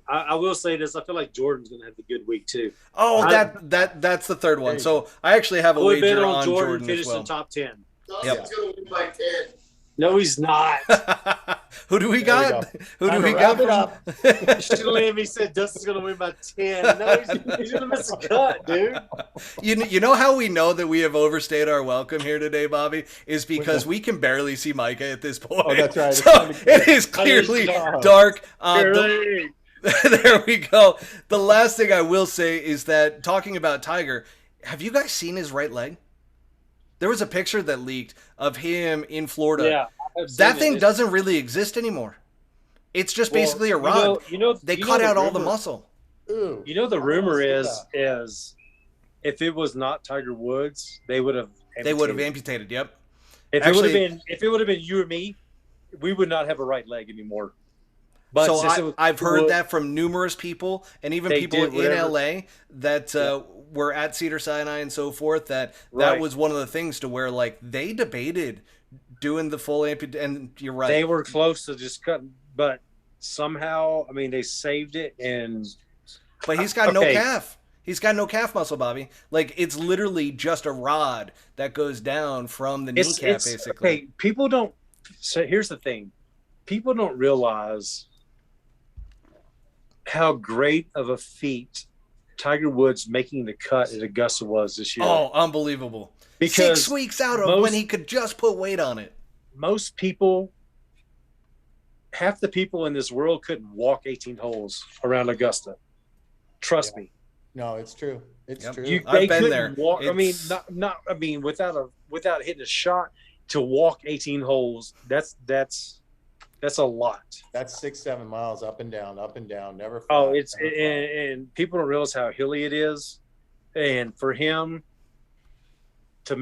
I will say this. I feel like Jordan's going to have a good week too. Oh, that's the third one. So I actually have a wager on Jordan as well. In top 10. Dustin's going to win by 10. No, he's not. Who do we got? Who do we got? He said Dustin's going to win by 10. No, he's going to miss a cut, dude. You know how we know that we have overstayed our welcome here today, Bobby? Is because we can barely see Micah at this point. Oh, that's right. So it is clearly dark. There we go. The last thing I will say is that talking about Tiger, have you guys seen his right leg? There was a picture that leaked of him in Florida. Yeah, that thing doesn't really exist anymore. It's just basically a rod. They cut out all the muscle. Ooh, the rumor is if it was not Tiger Woods, they would have amputated. Yep. If it would have been you or me, we would not have a right leg anymore. But so I've heard that from numerous people, and even people in LA that were at Cedar Sinai and so forth. That was one of the things to where they debated doing the full amput. And you're right, they were close to just cutting, but somehow, they saved it. But he's got no calf. He's got no calf muscle, Bobby. It's literally just a rod that goes down from the kneecap, basically. Okay, people don't. So here's the thing. people don't realize how great of a feat Tiger Woods making the cut at Augusta was this year. Oh, unbelievable. Because 6 weeks out of when he could just put weight on it. Most people, half the people in this world couldn't walk 18 holes around Augusta. Trust me. No, it's true. It's true. I've been there. Walk, I mean, without hitting a shot to walk 18 holes. That's a lot. That's 6-7 miles up and down, never flat. Oh, it's and people don't realize how hilly it is, and for him to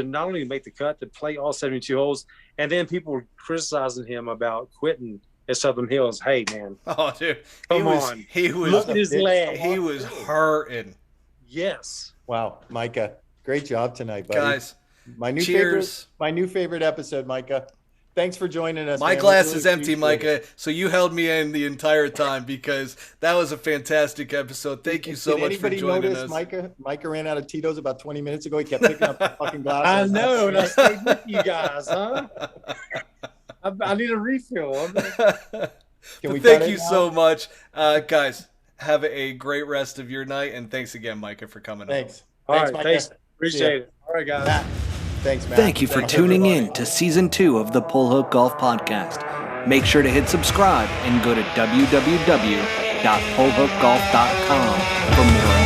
not only make the cut, to play all 72 holes, and then people were criticizing him about quitting at Southern Hills. Hey, man. Oh, dude. He was look at his leg. He was hurting. Yes. Wow, Micah. Great job tonight, buddy. Guys, my new favorite episode, Micah. Thanks for joining us. My glass is empty, Micah, so you held me in the entire time because that was a fantastic episode. Thank you so much for joining us. Micah ran out of Tito's about 20 minutes ago. He kept picking up the fucking glass. I know, and I stayed with you guys, huh? I need a refill. Thank you so much. Guys, have a great rest of your night, and thanks again, Micah, for coming on. All right, thanks. Appreciate it. All right, guys. Thanks, Matt. Thank you for tuning in to Season 2 of the Pull Hook Golf Podcast. Make sure to hit subscribe and go to www.pullhookgolf.com for more